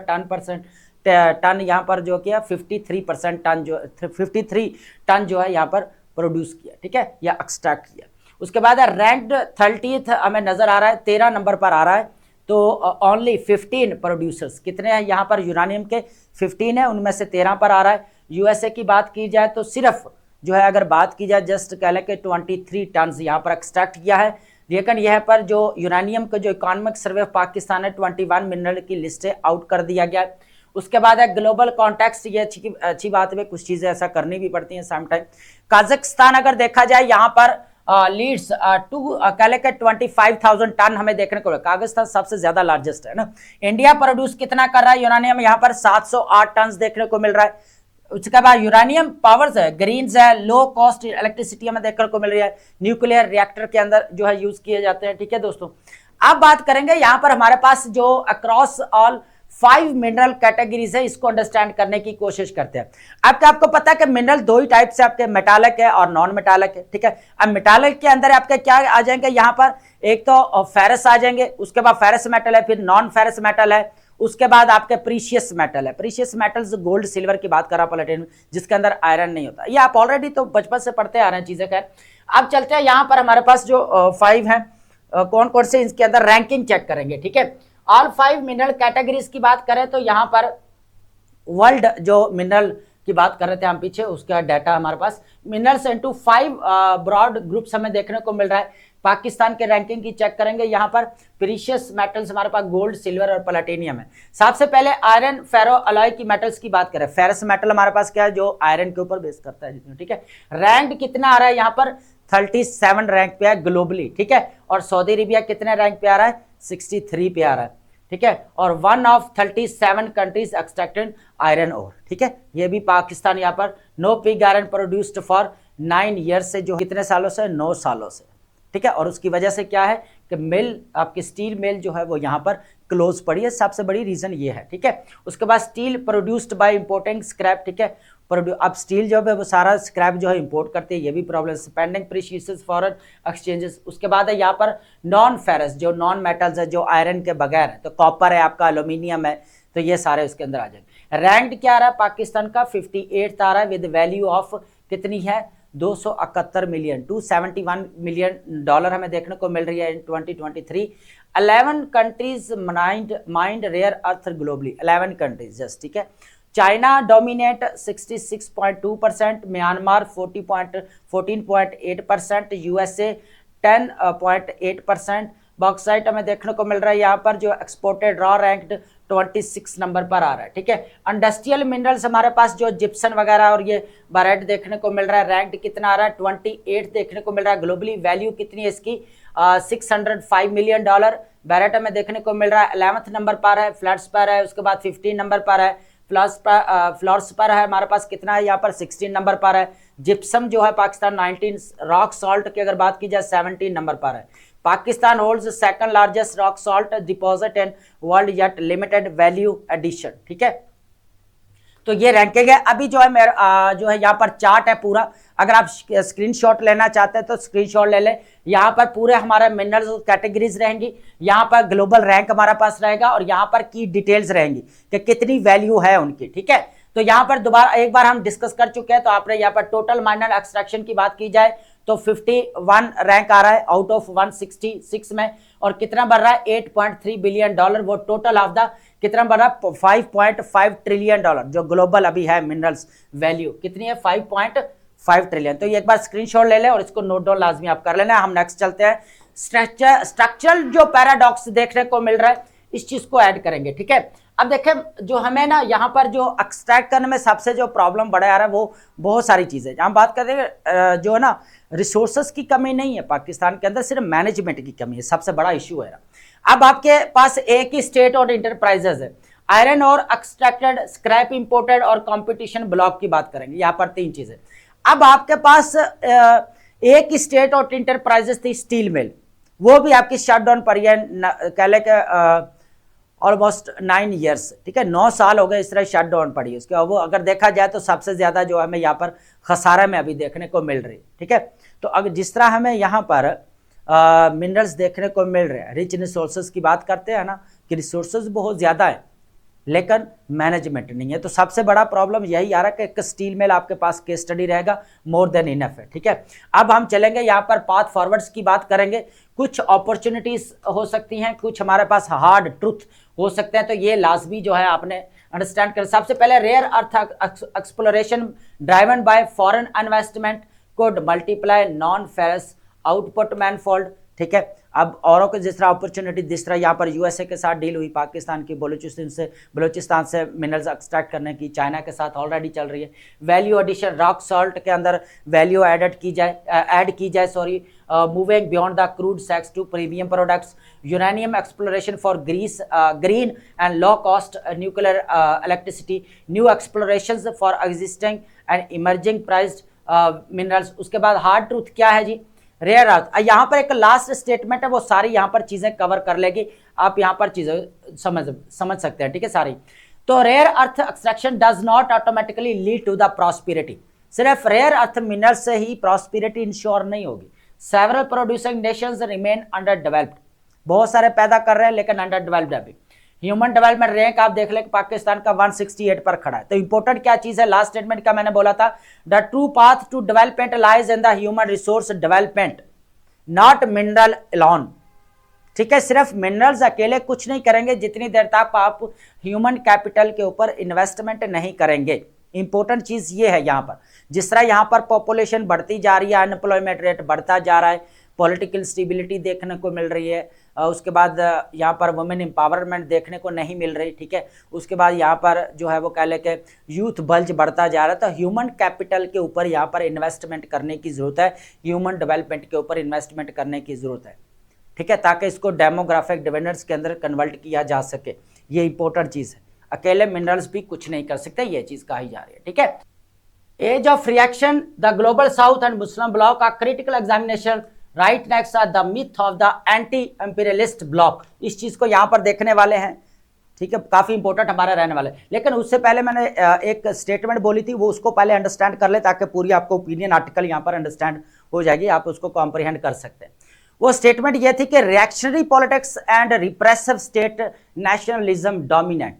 S1: टन यहाँ पर जो किया 53% टन जो 53 टन जो है यहाँ पर प्रोड्यूस किया, ठीक है, या एक्सट्रैक्ट किया। उसके बाद रैंक्ड 30th हमें नजर आ रहा है, 13 नंबर पर आ रहा है। तो ओनली 15 प्रोड्यूसर्स कितने हैं यहाँ पर यूरानियम के 15 है, उनमें से 13 पर आ रहा है। यूएसए की बात की जाए तो सिर्फ जो है अगर बात की जाए जस्ट कह लें कि 23 टन यहाँ पर एक्सट्रैक्ट किया है। लेकिन यह पर जो यूरानियम का जो इकोनॉमिक सर्वे ऑफ पाकिस्तान है 21 मिनरल की लिस्ट आउट कर दिया गया है। उसके बाद है ग्लोबल कॉन्टेक्स्ट, ये अच्छी बात है, कुछ चीजें ऐसा करनी भी पड़ती हैं सम टाइम। काजाकिस्तान अगर देखा जाए यहाँ पर लीड्स टू कह लें कि 25,000 टन हमें देखने को मिला। काजाकिस्तान सबसे ज्यादा लार्जेस्ट है ना। इंडिया प्रोड्यूस कितना कर रहा है यूरानियम, यहाँ पर 708 टन देखने को मिल रहा है। उसके बाद यूरानियम पावर्स है, ग्रीन्स है, लो कॉस्ट इलेक्ट्रिसिटी हमें देखने को मिल रही है, न्यूक्लियर रिएक्टर के अंदर जो है यूज किए जाते हैं, ठीक है दोस्तों। अब बात करेंगे यहाँ पर हमारे पास जो अक्रॉस ऑल 5 मिनरल कैटेगरीज है, इसको अंडरस्टैंड करने की कोशिश करते हैं। आपको पता है कि मिनरल दो ही टाइप से आपके मेटालिक है और नॉन मेटालिक है, ठीक है। अब मेटालिक के अंदर आपके क्या आ जाएंगे यहाँ पर, एक तो फेरस आ जाएंगे, उसके बाद फेरस मेटल है, फिर नॉन फेरस मेटल है, उसके बाद आपके प्रीशियस मेटल है। प्रीशियस मेटल्स गोल्ड सिल्वर की बात कर रहा प्लेटिनम, जिसके अंदर आयरन नहीं होता। ये आप ऑलरेडी तो बचपन से पढ़ते आ रहे हैं चीजें। खैर अब चलते हैं यहाँ पर हमारे पास जो 5 हैं, कौन कौन से इसके अंदर रैंकिंग चेक करेंगे, ठीक है। ऑल 5 मिनरल कैटेगरीज की बात करें तो यहाँ पर वर्ल्ड जो मिनरल की बात कर रहे थे हम पीछे, उसका डाटा हमारे पास मिनरल्स इनटू 5 ब्रॉड ग्रुप्स हमें देखने को मिल रहा है। पाकिस्तान के रैंकिंग की चेक करेंगे, यहाँ पर प्रीशियस मेटल्स हमारे पास गोल्ड, सिल्वर और प्लेटिनियम है। सबसे पहले आयरन फेरो अलॉय की मेटल्स की बात करें, फेरस मेटल हमारे पास क्या है, जो आयरन के ऊपर बेस करता है जितने, ठीक है। रैंक कितना आ रहा है यहाँ पर 37 रैंक पे है ग्लोबली, ठीक है। और सऊदी अरेबिया कितने रैंक पे आ रहा है, 63 पे आ रहा है, ठीक है। और 1 of 37 countries extracted iron ore, ठीक है। ये भी पाकिस्तान यहाँ पर no pig iron produced for 9 years से, जो कितने सालों से, 9 सालों से, ठीक है। और उसकी वजह से क्या है कि मिल आपकी स्टील मिल जो है वो यहाँ पर क्लोज पड़ी है, सबसे बड़ी रीजन ये है, ठीक है। उसके बाद steel produced by importing scrap, ठीक है। अब स्टील जो है वो सारा स्क्रैप जो है इंपोर्ट करते हैं, ये भी प्रॉब्लम है। Pending precious foreign exchanges. उसके बाद है यहाँ पर नॉन फेरस, जो नॉन मेटल्स है, जो आयरन के बगैर है, तो कॉपर है आपका, एल्यूमिनियम है, तो ये सारे उसके अंदर आ जाएंगे। रैंक क्या आ रहा है पाकिस्तान का 58 आ रहा है, विद वैल्यू ऑफ कितनी है, 271 मिलियन, $271 मिलियन हमें देखने को मिल रही है in 2023। 11 countries mined rare earth globally, 11 countries just, ठीक है। China dominate 66.2%, Myanmar 14.8%, USA 10.8%। Bauxite हमें देखने को मिल रहा है यहाँ पर जो एक्सपोर्टेड रॉ रैंक्ड 26 नंबर पर आ रहा है, ठीक है। इंडस्ट्रियल मिनरल्स हमारे पास जो जिप्सन वगैरह और ये बारेट देखने को मिल रहा है, रैंक्ड कितना आ रहा है, 28 देखने को मिल रहा है ग्लोबली। वैल्यू कितनी है इसकी, $605 मिलियन। बारेट हमें देखने को मिल रहा है 11th नंबर पर है, फ्लैट्स पर है, उसके बाद 15 नंबर पर है, फ्लोर्स पर है हमारे पास कितना है यहाँ पर 16 नंबर पर है। जिप्सम जो है पाकिस्तान 19, रॉक सॉल्ट की अगर बात की जाए 17 नंबर पर है। Pakistan holds second largest rock salt deposit in world yet limited value addition, ठीक है। तो ये रैंकिंग है। अभी जो है मेरा जो है यहाँ पर चार्ट है पूरा, अगर आप स्क्रीनशॉट लेना चाहते हैं तो स्क्रीनशॉट ले लें। यहाँ पर पूरे हमारे मिनरल्स कैटेगरीज रहेंगी, यहाँ पर ग्लोबल रैंक हमारा पास रहेगा और यहाँ पर की डिटेल्स रहेंगी कि कितनी वैल्यू है उनकी, ठीक है। तो यहाँ पर दोबारा एक बार हम डिस्कस कर चुके हैं। तो आपने यहाँ पर टोटल माइनर एक्सट्रैक्शन की बात की जाए तो 51 रैंक आ रहा है आउट ऑफ 166 में, और कितना बढ़ रहा है $8.3 बिलियन, वो टोटल ऑफ द कितना बढ़ रहा है $5.5 ट्रिलियन, जो ग्लोबल अभी है मिनरल्स वैल्यू कितनी है 5.5 ट्रिलियन। तो ये एक बार स्क्रीनशॉट ले लें और इसको नोट डाउन लाजमी आप कर लेना। हम नेक्स्ट चलते हैं, स्ट्रक्चरल जो पैराडॉक्स देखने को मिल रहा है इस चीज को ऐड करेंगे, ठीक है। अब देखें जो हमें ना यहाँ पर जो एक्सट्रैक्ट करने में सबसे जो प्रॉब्लम बड़ा आ रहा है वो बहुत सारी चीजें, हम बात कर रहे हैं जो है ना रिसोर्सेस की कमी नहीं है पाकिस्तान के अंदर, सिर्फ मैनेजमेंट की कमी है, सबसे बड़ा इश्यू है। अब आपके पास एक ही स्टेट और इंटरप्राइजेज है, आयरन और एक्सट्रैक्टेड स्क्रैप इंपोर्टेड और कंपटीशन ब्लॉक की बात करेंगे, यहाँ पर 3 चीजें। अब आपके पास एक ही स्टेट और इंटरप्राइजेस थी स्टील मिल, वो भी आपकी शट डाउन पर कह ले ऑलमोस्ट 9 ईयर्स, ठीक है, 9 साल हो गए इस तरह शट डाउन पड़ी है उसके। और वो अगर देखा जाए तो सबसे ज़्यादा जो हमें यहाँ पर खसारा में अभी देखने को मिल रही, ठीक है। तो अगर जिस तरह हमें यहाँ पर मिनरल्स देखने को मिल रहे हैं, रिच रिसोर्सेज की बात करते हैं ना कि रिसोर्सेज बहुत ज़्यादा है लेकिन मैनेजमेंट नहीं है। तो सबसे बड़ा प्रॉब्लम यही आ रहा है कि एक स्टील मिल आपके पास केस स्टडी रहेगा, मोर देन इनफ है, ठीक है। अब हम चलेंगे यहाँ पर पाथ फॉरवर्ड्स की बात करेंगे। कुछ अपॉर्चुनिटीज हो सकती हैं, कुछ हमारे पास हार्ड ट्रुथ हो सकते हैं, तो ये लाजमी जो है आपने अंडरस्टैंड कर। सबसे पहले rare earth exploration driven by foreign investment could multiply non ferrous output manifold, ठीक है। अब औरों को जिस तरह अपॉर्चुनिटी, जिस तरह यहाँ पर यूएसए के साथ डील हुई, पाकिस्तान की बलूचिस्तान से मिनरल्स एक्सट्रैक्ट करने की चाइना के साथ ऑलरेडी चल रही है। वैल्यू एडिशन, रॉक सॉल्ट के अंदर वैल्यू ऐड की जाए, moving beyond the crude sex to premium products, uranium exploration for green and low cost nuclear electricity, new exploration for existing and emerging prized minerals. उसके बाद hard truth क्या है जी, rare earth. यहाँ पर एक last statement है, वो सारी यहाँ पर चीजें कवर कर लेगी, आप यहाँ पर चीजें समझ सकते हैं, ठीक है सारी। तो rare earth extraction does not automatically lead to the prosperity. सिर्फ रेयर अर्थ मिनरल से ही प्रॉस्पिरिटी इंश्योर नहीं होगी। Several producing Nations remain under developed, बहुत सारे पैदा कर रहे हैं लेकिन अंडर डेवलप्ड अभी। ह्यूमन डेवलपमेंट रैंक आप देख ले पाकिस्तान का 168 पर खड़ा है। तो इंपॉर्टेंट क्या चीज है, लास्ट स्टेटमेंट का मैंने बोला था, the true path to development lies in the human resource development not mineral alone, ठीक है। सिर्फ मिनरल्स अकेले कुछ नहीं करेंगे जितनी देर तक आप ह्यूमन कैपिटल के ऊपर इन्वेस्टमेंट नहीं करेंगे। इंपॉर्टेंट चीज ये है यहाँ पर, जिस तरह यहाँ पर पॉपुलेशन बढ़ती जा रही है, अनएम्प्लॉयमेंट रेट बढ़ता जा रहा है, पॉलिटिकल स्टेबिलिटी देखने को मिल रही है, उसके बाद यहाँ पर वुमेन एम्पावरमेंट देखने को नहीं मिल रही, ठीक है। उसके बाद यहाँ पर जो है वो कह ले कि यूथ बल्ज बढ़ता जा रहा है। तो ह्यूमन कैपिटल के ऊपर यहाँ पर इन्वेस्टमेंट करने की ज़रूरत है, ह्यूमन डेवलपमेंट के ऊपर इन्वेस्टमेंट करने की ज़रूरत है, ठीक है, ताकि इसको डेमोग्राफिक डिविडेंड्स के अंदर कन्वर्ट किया जा सके। ये इंपॉर्टेंट चीज़ है, अकेले मिनरल्स भी कुछ नहीं कर सकते, ये चीज़ कही जा रही है, ठीक है। Age of reaction, the global south and Muslim bloc का critical examination right next are the myth of the anti imperialist bloc. इस चीज को यहां पर देखने वाले हैं, ठीक है, काफी इंपॉर्टेंट हमारा रहने वाला है। लेकिन उससे पहले मैंने एक स्टेटमेंट बोली थी, वो उसको पहले अंडरस्टैंड कर ले ताकि पूरी आपको ओपिनियन आर्टिकल यहां पर अंडरस्टैंड हो जाएगी, आप उसको कॉम्प्रिहेंड कर सकते हैं। वो स्टेटमेंट ये थी कि reactionary politics and repressive state nationalism dominate.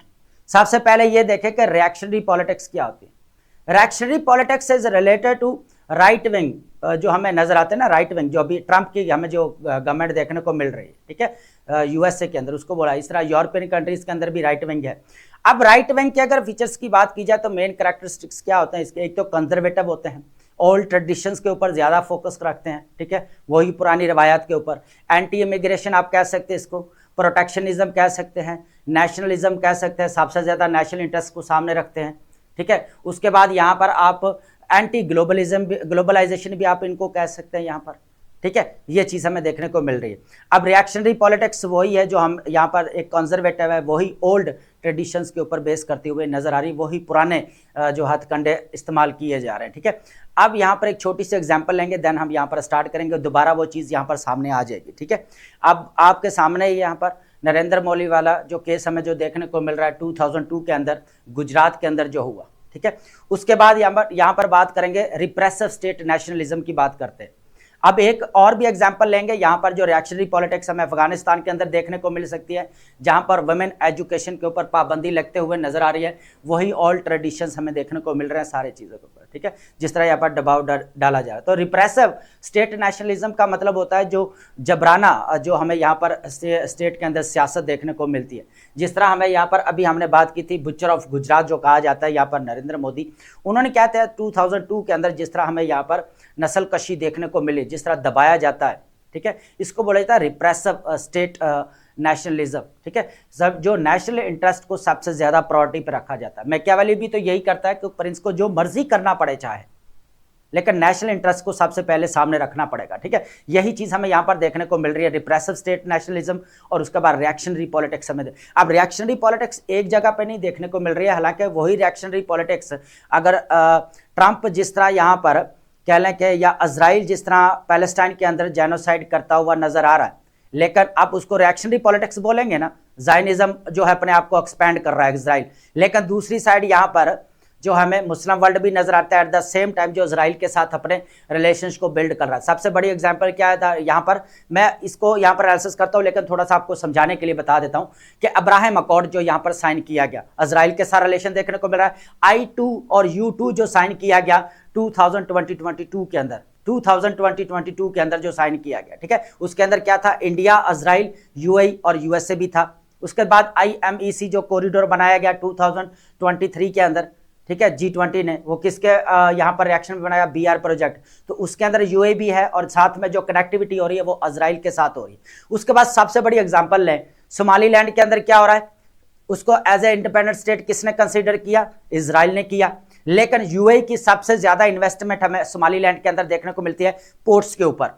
S1: सबसे पहले ये देखें कि रिएक्शनरी पॉलिटिक्स क्या होती है। Reactionary politics is related to right wing, जो हमें नजर आते हैं ना, राइट विंग, जो अभी ट्रंप की हमें जो गवर्नमेंट देखने को मिल रही है, ठीक है, यूएसए के अंदर, उसको बोला। इस तरह यूरोपियन कंट्रीज के अंदर भी राइट विंग है। अब राइट विंग के अगर फीचर्स की बात की जाए तो मेन कैरेक्टरिस्टिक्स क्या होते हैं इसके, एक तो कंजर्वेटिव होते हैं, ओल्ड ट्रेडिशंस के ऊपर ज़्यादा फोकस रखते हैं, ठीक है, वही पुरानी रवायात के ऊपर। एंटी इमिग्रेशन आप कह सकते हैं इसको, प्रोटेक्शनिज्म कह सकते हैं, नेशनलिज्म कह सकते हैं, सबसे ज़्यादा नेशनल इंटरेस्ट को सामने रखते हैं, ठीक है। उसके बाद यहाँ पर आप एंटी ग्लोबलाइजेशन भी आप इनको कह सकते हैं यहाँ पर, ठीक है। ये चीज़ हमें देखने को मिल रही है। अब रिएक्शनरी पॉलिटिक्स वही है जो हम यहाँ पर एक कंजर्वेटिव है, वही ओल्ड ट्रेडिशंस के ऊपर बेस करते हुए नजर आ रही, वही पुराने जो हथकंडे इस्तेमाल किए जा रहे हैं, ठीक है। अब यहाँ पर एक छोटी सी एग्जांपल लेंगे, देन हम यहाँ पर स्टार्ट करेंगे, दोबारा वो चीज़ यहाँ पर सामने आ जाएगी, ठीक है। अब आपके सामने यहाँ पर नरेंद्र मोदी वाला जो केस हमें जो देखने को मिल रहा है 2002 के अंदर गुजरात के अंदर जो हुआ, ठीक है। उसके बाद यहाँ पर बात करेंगे रिप्रेसिव स्टेट नेशनलिज्म की बात करते हैं। अब एक और भी एग्जांपल लेंगे, यहाँ पर जो रिएक्शनरी पॉलिटिक्स हमें अफगानिस्तान के अंदर देखने को मिल सकती है, जहाँ पर वुमेन एजुकेशन के ऊपर पाबंदी लगते हुए नजर आ रही है, वही ऑल ट्रेडिशंस हमें देखने को मिल रहे हैं सारे चीज़ों के ऊपर, ठीक है, जिस तरह यहाँ पर दबाव डाला जा रहा है। तो रिप्रेसिव स्टेट नेशनलिज्म का मतलब होता है जो जबराना, जो हमें यहाँ पर स्टेट के अंदर सियासत देखने को मिलती है। जिस तरह हमें यहाँ पर अभी हमने बात की थी बुचर ऑफ गुजरात जो कहा जाता है, यहाँ पर नरेंद्र मोदी, उन्होंने क्या था 2002 के अंदर जिस तरह हमें यहाँ पर नस्ल कशी देखने को मिली, जिस तरह दबाया जाता है, ठीक है, इसको बोला जाता है रिप्रेसिव स्टेट नेशनलिज्म, ठीक है। सब जो नेशनल इंटरेस्ट को सबसे ज्यादा प्रायोरिटी पे रखा जाता है। मैकियावेली भी तो यही करता है कि प्रिंस को जो मर्जी करना पड़े चाहे, लेकिन नेशनल इंटरेस्ट को सबसे पहले सामने रखना पड़ेगा, ठीक है। यही चीज हमें यहाँ पर देखने को मिल रही है, रिप्रेसिव स्टेट नेशनलिज्म और उसके बाद रिएक्शनरी पॉलिटिक्स हमें। अब रिएक्शनरी पॉलिटिक्स एक जगह पे नहीं देखने को मिल रही है, हालांकि वही रिएक्शनरी पॉलिटिक्स अगर ट्रंप जिस तरह यहाँ पर कह लें कि या इजराइल जिस तरह पैलेस्टाइन के अंदर जेनोसाइड करता हुआ नजर आ रहा है, लेकिन आप उसको रिएक्शनरी पॉलिटिक्स बोलेंगे ना जायनिज्म जो है अपने आप को एक्सपैंड कर रहा है इसराइल। लेकिन दूसरी साइड यहाँ पर जो हमें मुस्लिम वर्ल्ड भी नजर आता है एट द सेम टाइम जो इसराइल के साथ अपने रिलेशंस को बिल्ड कर रहा है। सबसे बड़ी एग्जांपल क्या है यहाँ पर, मैं इसको यहाँ पर एनालिसिस करता हूँ लेकिन थोड़ा सा आपको समझाने के लिए बता देता हूँ कि अब्राहम अकॉर्ड जो यहाँ पर साइन किया गया, इसराइल के साथ रिलेशन देखने को मिल रहा है। I2 और U2 जो साइन किया गया 2022 के अंदर, 2022 के अंदर जो साइन किया गया, ठीक है, उसके अंदर क्या था, इंडिया, इजराइल, UAE और USA भी था। उसके बाद IMEC जो कॉरिडोर बनाया गया 2023 के अंदर, ठीक है, G20 ने, वो किसके यहाँ पर रिएक्शन में बनाया, BR प्रोजेक्ट, तो उसके अंदर UAE भी है और साथ में जो कनेक्टिविटी हो रही है वो इजराइल के साथ हो रही है। उसके बाद सबसे बड़ी एग्जांपल लें, सोमालीलैंड के अंदर क्या हो रहा है, उसको एज ए इंडिपेंडेंट स्टेट किसने कंसीडर किया, इजराइल ने किया। लेकिन UAE की सबसे ज्यादा इन्वेस्टमेंट हमें सोमालीलैंड के अंदर देखने को मिलती है पोर्ट्स के ऊपर,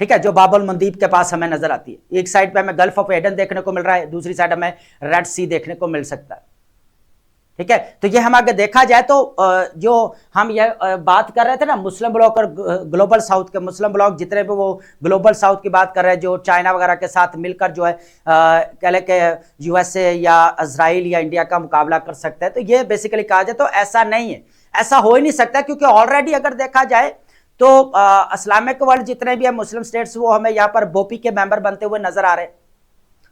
S1: ठीक है, जो बाबुल मंदीब के पास हमें नजर आती है। एक साइड पे हमें गल्फ ऑफ एडन देखने को मिल रहा है, दूसरी साइड हमें रेड सी देखने को मिल सकता है, ठीक है। तो ये हम अगर देखा जाए तो जो हम ये बात कर रहे थे ना मुस्लिम ब्लॉक और ग्लोबल साउथ के, मुस्लिम ब्लॉक जितने भी वो ग्लोबल साउथ की बात कर रहे हैं जो चाइना वगैरह के साथ मिलकर जो है कह लें कि USA या इजराइल या इंडिया का मुकाबला कर सकते हैं, तो ये बेसिकली कहा जाए तो ऐसा नहीं है, ऐसा हो ही नहीं सकता, क्योंकि ऑलरेडी अगर देखा जाए तो इस्लामिक वर्ल्ड जितने भी है मुस्लिम स्टेट्स वो हमें यहाँ पर BOPI के मेंबर बनते हुए नजर आ रहे हैं।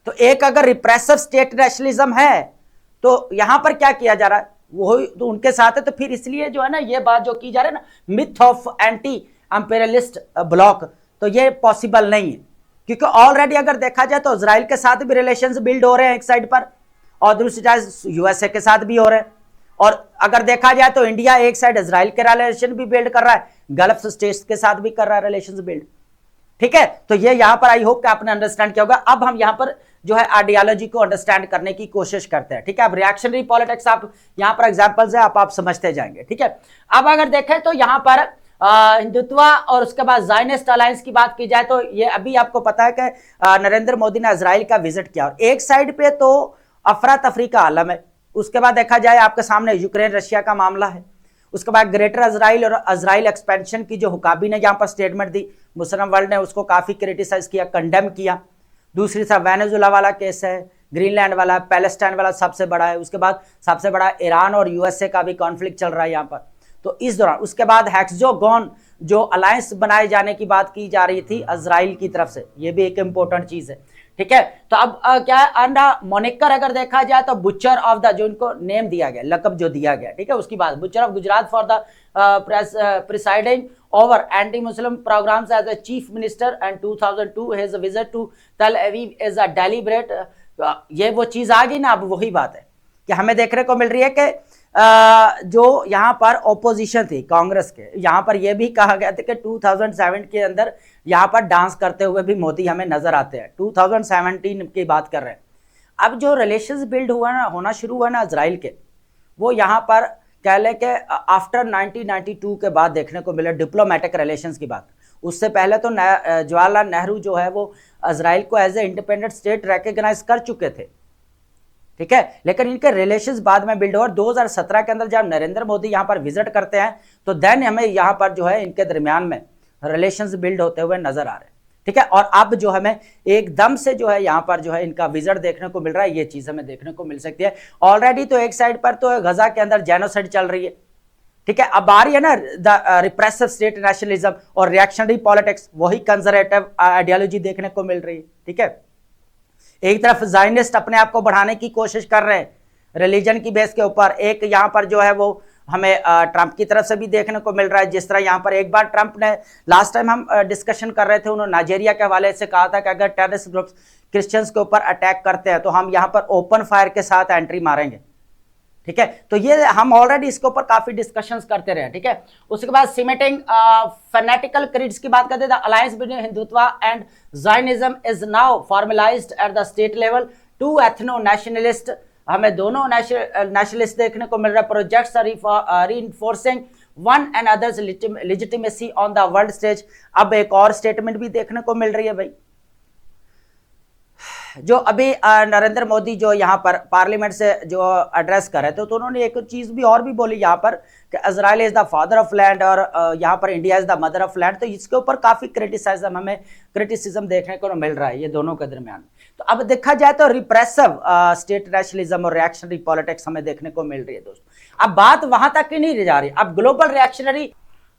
S1: तो एक अगर रिप्रेसिव स्टेट नेशनलिज्म है तो यहां पर क्या किया जा रहा है, वो तो उनके साथ है। तो फिर इसलिए जो है ना ये बात जो की जा रही है ना myth of anti imperialist block, तो ये पॉसिबल नहीं है, क्योंकि ऑलरेडी अगर देखा जाए तो इजराइल के साथ भी रिलेशंस बिल्ड हो रहे हैं एक साइड पर, और दूसरी साइड USA के साथ भी हो रहे हैं। और अगर देखा जाए तो इंडिया एक साइड इजराइल के रिलेशन भी बिल्ड कर रहा है, गल्फ स्टेट्स के साथ भी कर रहा है रिलेशन बिल्ड, ठीक है। तो ये यहां पर आई होप कि आपने अंडरस्टैंड किया होगा। अब हम यहां पर जो है आइडियोलॉजी को अंडरस्टैंड करने की कोशिश करते हैं, ठीक है। अब रिएक्शनरी पॉलिटिक्स आप यहां पर एग्जांपल्स है, आप समझते जाएंगे, ठीक है। अब अगर देखें तो यहां पर हिंदुत्व और उसके बाद ज़ायनिस्ट अलायंस की बात की जाए तो ये अभी आपको पता है कि नरेंद्र मोदी ने इजराइल का विजिट किया, और एक साइड पे तो अफरा तफरी का आलम है, उसके बाद देखा जाए आपके सामने यूक्रेन रशिया का मामला है, उसके बाद ग्रेटर इजराइल और इजराइल एक्सपेंशन की जो हुकाबी ने यहाँ पर स्टेटमेंट दी, मुस्लिम वर्ल्ड ने उसको काफ़ी क्रिटिसाइज किया, कंडेम किया। दूसरी तरफ वेनेजुला वाला केस है, ग्रीनलैंड वाला, पैलेस्टाइन वाला सबसे बड़ा है, उसके बाद सबसे बड़ा ईरान और USA का भी कॉन्फ्लिक्ट चल रहा है यहाँ पर। तो इस दौरान उसके बाद हेक्सोगॉन जो अलायंस बनाए जाने की बात की जा रही थी इजराइल की तरफ से, ये भी एक इंपॉर्टेंट चीज़ है, ठीक है। तो अब क्या है, अंडा मोनिकर अगर देखा जाए तो बुचर ऑफ द, जो इनको नेम दिया गया, लकब जो दिया गया, ठीक है, उसकी बात, butcher of Gujarat for the presiding over anti Muslim programmes as a chief minister and 2002 his visit to Tel Aviv is a deliberate. ये वो चीज आ गई ना, अब वही बात है कि हमें देखने को मिल रही है कि जो यहाँ पर ओपोजिशन थी कांग्रेस के, यहाँ पर यह भी कहा गया था कि 2007 के अंदर यहाँ पर डांस करते हुए भी मोदी हमें नजर आते हैं, 2017 की बात कर रहे हैं। अब जो रिलेशंस बिल्ड हुआ ना, होना शुरू हुआ ना इजराइल के, वो यहाँ पर कह लें कि आफ्टर 1992 के बाद देखने को मिले डिप्लोमेटिक रिलेशंस की बात। उससे पहले तो जवाहरलाल नेहरू जो है वो इजराइल को as a independent state recognise कर चुके थे, ठीक है, लेकिन इनके रिलेशंस बाद में बिल्ड हो। और 2017 के अंदर जब नरेंद्र मोदी यहाँ पर विजिट करते हैं तो देन हमें यहाँ पर जो है इनके दरमियान में रिलेशंस बिल्ड होते हुए नजर आ रहे हैं, ठीक है। और अब जो हमें एकदम से जो है यहाँ पर जो है इनका विजिट देखने को मिल रहा है, ये चीज हमें देखने को मिल सकती है। ऑलरेडी तो एक साइड पर तो गजा के अंदर जेनोसाइड चल रही है, ठीक है, अब आ रही है ना द रिप्रेसिव स्टेट नेशनलिज्म और रिएक्शनरी पॉलिटिक्स, वही कंजर्वेटिव आइडियोलॉजी देखने को मिल रही है, ठीक है। एक तरफ ज़ायनिस्ट अपने आप को बढ़ाने की कोशिश कर रहे हैं रिलीजन की बेस के ऊपर, एक यहाँ पर जो है वो हमें ट्रंप की तरफ से भी देखने को मिल रहा है। जिस तरह यहाँ पर एक बार ट्रंप ने, लास्ट टाइम हम डिस्कशन कर रहे थे, उन्होंने नाइजीरिया के हवाले से कहा था कि अगर टेररिस्ट ग्रुप्स क्रिश्चियंस के ऊपर अटैक करते हैं तो हम यहाँ पर ओपन फायर के साथ एंट्री मारेंगे, ठीक है। तो ये हम ऑलरेडी इसके ऊपर काफी डिस्कशंस करते रहे, ठीक है। उसके बाद सीमेंटिंग फैनेटिकल क्रीड्स की बात करते थे, alliance between Hindutva and Zionism is now formalised at the state level, to ethno nationalist, हमें दोनों नेशनलिस्ट देखने को मिल रहा है। Projects reinforcing one and others legitimacy on the world stage. अब एक और स्टेटमेंट भी देखने को मिल रही है भाई, जो अभी नरेंद्र मोदी जो यहाँ पर पार्लियामेंट से जो एड्रेस कर रहे थे तो उन्होंने एक चीज भी और भी बोली यहाँ पर कि Israel is the father of land और यहाँ पर India is the mother of land. तो इसके ऊपर काफी क्रिटिसिज्म देखने को मिल रहा है ये दोनों के दरमियान। तो अब देखा जाए तो रिप्रेसिव स्टेट नेशनलिज्म और रिएक्शनरी पॉलिटिक्स हमें देखने को मिल रही है दोस्तों। अब बात वहां तक ही नहीं जा रही, अब global reactionary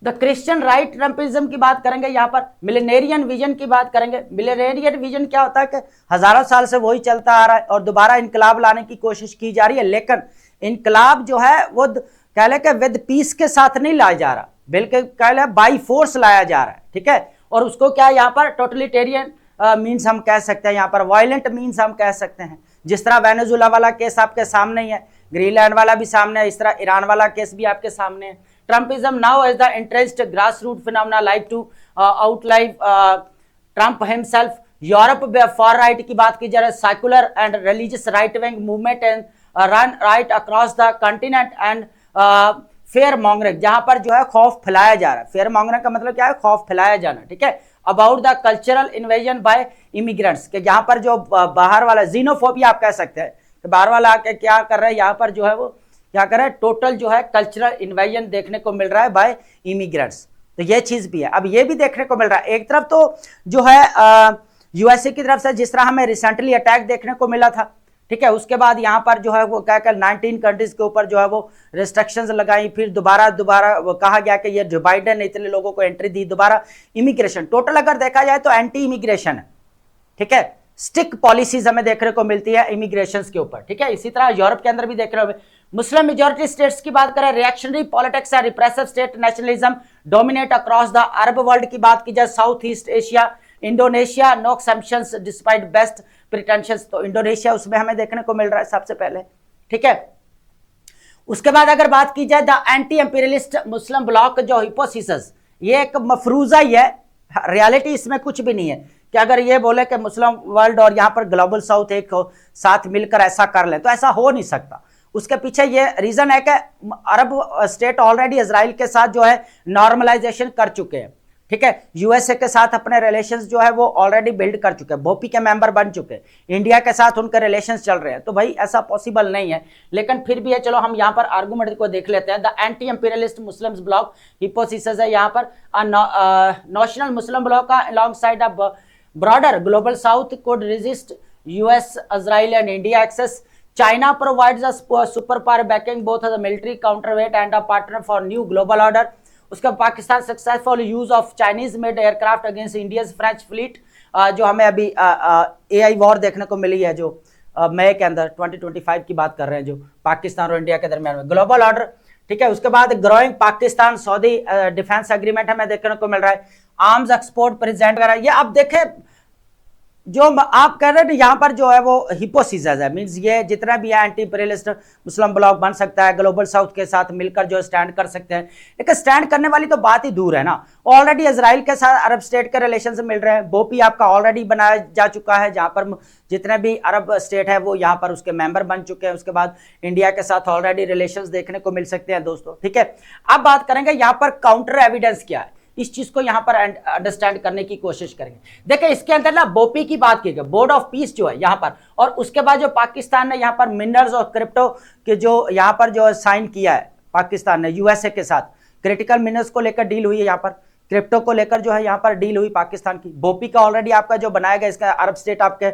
S1: the Christian right Trumpism की बात करेंगे, यहाँ पर मिलेनियरियन विजन की बात करेंगे। मिलेनियरियन विजन क्या होता है कि हजारों साल से वही चलता आ रहा है और दोबारा इनकलाब लाने की कोशिश की जा रही है, लेकिन इनकलाब जो है वो कह ले कि विद पीस के साथ नहीं लाया जा रहा, बल्कि कह ले बाई फोर्स लाया जा रहा है, ठीक है। और उसको क्या यहाँ पर टोटलिटेरियन मीन्स हम कह सकते हैं, यहाँ पर वायलेंट मीन्स हम कह सकते हैं। जिस तरह वेनेजुला वाला केस आपके सामने ही है, ग्रीनलैंड वाला भी सामने है, इस तरह ईरान वाला केस भी आपके सामने है। Trumpism now is the entrenched grassroots phenomena like to outlive Trump himself. Europe for right की बात की जा रही है, secular and religious right wing movement and run right across the continent and fair mongering, जहां पर जो है खौफ फैलाया जा रहा है। फेयर मॉन्गरिंग का मतलब क्या है, खौफ फैलाया जाना, ठीक है। About the cultural invasion by immigrants, के जहां पर जो बाहर वाला जीनोफोबिया आप कह सकते हैं कि बाहर वाला आके क्या कर रहा है, यहाँ पर जो है वो क्या कर रहा है, टोटल जो है कल्चरल इन्वेजन देखने को मिल रहा है बाय इमिग्रेंट्स। तो ये चीज भी है। अब ये भी देखने को मिल रहा है, एक तरफ तो जो है यूएसए की तरफ से जिस तरह हमें रिसेंटली अटैक देखने को मिला था, ठीक है, उसके बाद यहाँ पर जो है वो क्या कर 19 कंट्रीज के ऊपर जो है वो रिस्ट्रिक्शंस लगाई, फिर दोबारा कहा गया कि ये जो बाइडेन ने इतने लोगों को एंट्री दी, दोबारा इमिग्रेशन टोटल अगर देखा जाए तो एंटी इमिग्रेशन है, ठीक है। स्टिक पॉलिसीज हमें देखने को मिलती है इमिग्रेशन के ऊपर, ठीक है। इसी तरह यूरोप के अंदर भी देख रहे हो, मुस्लिम मेजॉरिटी स्टेट्स की बात करें, रिएक्शनरी पॉलिटिक्स है, repressive state nationalism dominate across the Arab world की बात की जाए, south east Asia, Indonesia no exceptions despite best pretensions. तो इंडोनेशिया उसमें हमें देखने को मिल रहा है सबसे पहले, ठीक है। उसके बाद अगर बात की जाए द एंटी एम्पीरियलिस्ट मुस्लिम ब्लॉक जो हिपोथेसिस, ये एक मफरूजा ही है, रियलिटी इसमें कुछ भी नहीं है कि अगर ये बोले कि मुस्लिम वर्ल्ड और यहाँ पर ग्लोबल साउथ एक साथ मिलकर ऐसा कर ले, तो ऐसा हो नहीं सकता। उसके पीछे ये रीजन है कि अरब स्टेट ऑलरेडी इजराइल के साथ जो है नॉर्मलाइजेशन कर चुके हैं, ठीक है। यूएसए के साथ अपने रिलेशंस जो है वो ऑलरेडी बिल्ड कर चुके हैं, बोपी के मेंबर बन चुके हैं, इंडिया के साथ उनके रिलेशंस चल रहे हैं। तो भाई ऐसा पॉसिबल नहीं है, लेकिन फिर भी है, चलो हम यहाँ पर आर्गूमेंट को देख लेते हैं। The anti imperialist Muslims block hypothesis है यहाँ पर नेशनल मुस्लिम ब्लॉक का along side of broader global south could resist US, Israel and India access. China provides a superpower backing both as a military counterweight and a partner for new global order. उसका Pakistan successful use of Chinese made aircraft against India's French fleet, जो हमें अभी AI war देखने को मिली है, जो मई के अंदर 2025 की बात कर रहे हैं, जो पाकिस्तान और इंडिया के दरमियान में ग्लोबल ऑर्डर, ठीक है। उसके बाद growing Pakistan Saudi defence agreement हमें देखने को मिल रहा है, आर्म्स एक्सपोर्ट प्रेजेंट कर रहा है। ये अब देखें जो आप कह रहे हैं यहाँ पर जो है वो हिपोथेसिस है, मींस ये जितना भी है एंटी इंपीरियलिस्ट मुस्लिम ब्लॉक बन सकता है, ग्लोबल साउथ के साथ मिलकर जो स्टैंड कर सकते हैं, लेकिन स्टैंड करने वाली तो बात ही दूर है ना। ऑलरेडी इजराइल के साथ अरब स्टेट के रिलेशन से मिल रहे हैं, बोपी आपका ऑलरेडी बनाया जा चुका है, जहां पर जितने भी अरब स्टेट है वो यहाँ पर उसके मेंबर बन चुके हैं। उसके बाद इंडिया के साथ ऑलरेडी रिलेशंस देखने को मिल सकते हैं दोस्तों, ठीक है। अब बात करेंगे यहाँ पर काउंटर एविडेंस क्या है, इस चीज को यहां पर अंडरस्टैंड करने की कोशिश करेंगे। देखिए इसके अंदर ना बोपी की बात की गई, बोर्ड ऑफ पीस जो है यहां पर, और उसके बाद जो पाकिस्तान ने यहां पर मिनरल्स और क्रिप्टो के जो यहां पर जो साइन किया है पाकिस्तान ने यूएसए के साथ, क्रिटिकल मिनरल्स को लेकर डील हुई है, यहां पर क्रिप्टो को लेकर जो है यहां पर डील हुई पाकिस्तान की। बोपी का ऑलरेडी आपका जो बनाया गया, इसका अरब स्टेट आपके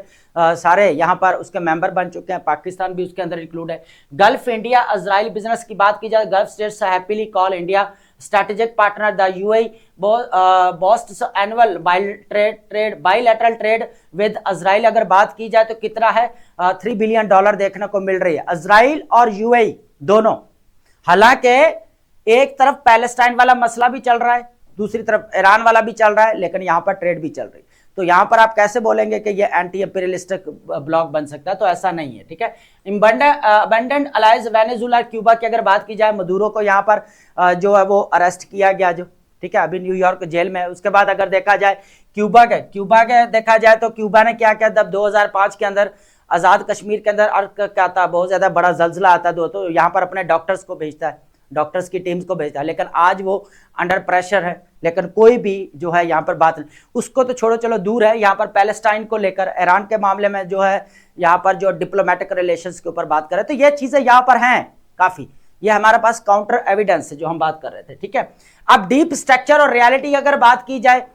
S1: सारे यहां पर उसके मेंबर बन चुके हैं, पाकिस्तान भी उसके अंदर इंक्लूड है। गल्फ इंडिया इजराइल बिजनेस की बात की जाए, gulf states happily call India strategic partner. The UAE boasts annual bilateral trade with Israel. अगर बात की जाए तो कितना है, $3 बिलियन देखने को मिल रही है इजराइल और UAE दोनों। हालांकि एक तरफ पैलेस्टाइन वाला मसला भी चल रहा है, दूसरी तरफ ईरान वाला भी चल रहा है, लेकिन यहाँ पर ट्रेड भी चल रही है। तो यहाँ पर आप कैसे बोलेंगे कि ये एंटी इंपीरियलिस्टिक ब्लॉक बन सकता है, तो ऐसा नहीं है, ठीक है। अबंडेंट अलाइज वेनेजुला क्यूबा की अगर बात की जाए, मदुरो को यहाँ पर जो है वो अरेस्ट किया गया, जो ठीक है अभी न्यूयॉर्क जेल में है। उसके बाद अगर देखा जाए क्यूबा के देखा जाए तो क्यूबा ने क्या किया, जब 2005 के अंदर आज़ाद कश्मीर के अंदर क्या था, बहुत ज़्यादा बड़ा जल्जला आता है, तो यहाँ पर अपने डॉक्टर्स को भेजता है, डॉक्टर्स की टीम्स को भेजता है, लेकिन आज वो अंडर प्रेशर है, लेकिन कोई भी जो है यहाँ पर बात नहीं। उसको तो छोड़ो, चलो दूर है, यहाँ पर पैलेस्टाइन को लेकर ईरान के मामले में जो है यहाँ पर जो डिप्लोमेटिक रिलेशंस के ऊपर बात करें, तो ये चीजें यहाँ पर हैं काफी, ये हमारे पास काउंटर एविडेंस है जो हम बात कर रहे थे, ठीक है। अब डीप स्ट्रक्चर और रियलिटी अगर बात की जाए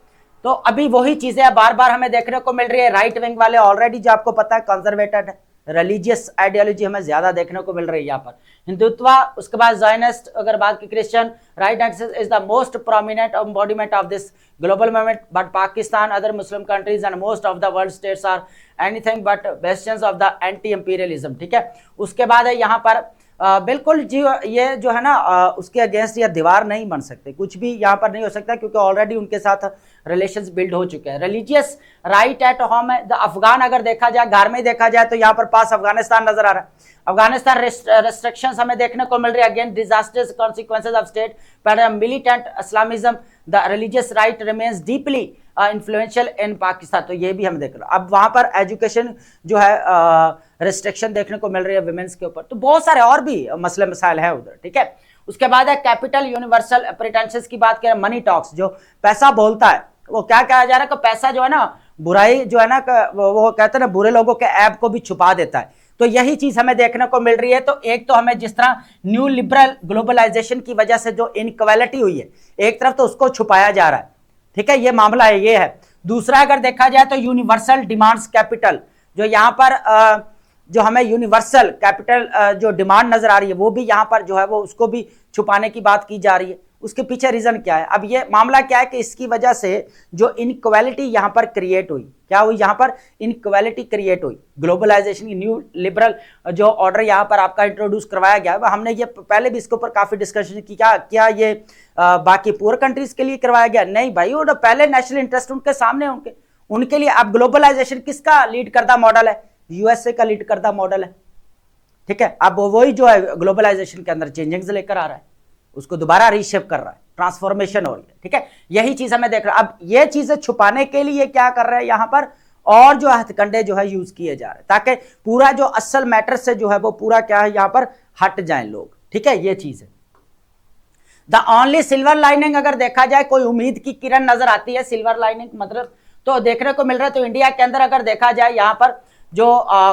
S1: तो अभी वही चीजें बार बार हमें देखने को मिल रही है। राइट विंग वाले ऑलरेडी जो आपको पता है कंजर्वेटेड है, रिलीजियस आइडियोलॉजी हमें ज्यादा देखने को मिल रही है यहाँ पर, हिंदुत्व, उसके बाद ज़ायनिस्ट अगर बात की, Christian right axis is the most prominent embodiment of this global movement, but Pakistan, other Muslim countries and most of the world states are anything but bastions of the anti imperialism, ठीक है। उसके बाद है यहाँ पर बिल्कुल जी, ये जो है ना उसके अगेंस्ट या दीवार नहीं बन सकते, कुछ भी यहाँ पर नहीं हो सकता, क्योंकि ऑलरेडी उनके साथ रिलेशंस बिल्ड हो चुके हैं। रिलीजियस राइट एट होम है, द अफगान अगर देखा जाए, घर में देखा जाए तो यहाँ पर पास अफगानिस्तान नजर आ रहा है। अफगानिस्तान रेस्ट्रिक्शंस हमें देखने को मिल रही है, again disasters consequences of state pattern militant Islamism, the religious right remains deeply influential in Pakistan, तो ये भी हम देख रहे हैं। अब वहां पर एजुकेशन जो है रिस्ट्रिक्शन देखने को मिल रही है विमेंस के ऊपर, तो बहुत सारे और भी मसले मसाइल है उधर, ठीक है। उसके बाद है कैपिटल यूनिवर्सल प्रिटेंशंस की बात करें, मनी टॉक्स, जो पैसा बोलता है, वो क्या कहा जा रहा है कि पैसा जो है ना बुराई जो है ना वो कहते हैं ना बुरे लोगों के ऐब को भी छुपा देता है, तो यही चीज हमें देखने को मिल रही है। तो एक तो हमें जिस तरह न्यू लिबरल ग्लोबलाइजेशन की वजह से जो इनइक्वालिटी हुई है, एक तरफ तो उसको छुपाया जा रहा है, ठीक है, ये मामला है, ये है। दूसरा अगर देखा जाए तो यूनिवर्सल डिमांड्स कैपिटल, जो यहाँ पर जो हमें यूनिवर्सल कैपिटल जो डिमांड नजर आ रही है, वो भी यहाँ पर जो है वो उसको भी छुपाने की बात की जा रही है। उसके पीछे रीजन क्या है? अब ये मामला क्या है कि इसकी वजह से जो इनइक्वालिटी यहाँ पर क्रिएट हुई, क्या हुई? यहाँ पर इनइक्वालिटी क्रिएट हुई, ग्लोबलाइजेशन की न्यू लिबरल जो ऑर्डर यहाँ पर आपका इंट्रोड्यूस करवाया गया है, हमने ये पहले भी इसके ऊपर काफी डिस्कशन की, क्या ये बाकी पुअर कंट्रीज के लिए करवाया गया? नहीं भाई, वो पहले नेशनल इंटरेस्ट उनके सामने, उनके लिए। अब ग्लोबलाइजेशन किसका लीड करता मॉडल है? यूएसए का लीड करता मॉडल है, ठीक है। अब वही जो है ग्लोबलाइजेशन के अंदर चेंजिंग्स लेकर आ रहा है, उसको दोबारा रीशेप कर रहा है, ट्रांसफॉर्मेशन हो रही है, ठीक है। यही चीज हमें देख रहा है। अब ये चीजें छुपाने के लिए क्या कर रहे हैं यहाँ पर, और जो हथकंडे जो है यूज किए जा रहे हैं, ताकि पूरा जो असल मैटर से जो है वो पूरा क्या है यहाँ पर हट जाए लोग, ठीक है, ये चीज है। द ओनली सिल्वर लाइनिंग अगर देखा जाए, कोई उम्मीद की किरण नजर आती है, सिल्वर लाइनिंग मतलब तो देखने को मिल रहा है। तो इंडिया के अंदर अगर देखा जाए यहाँ पर जो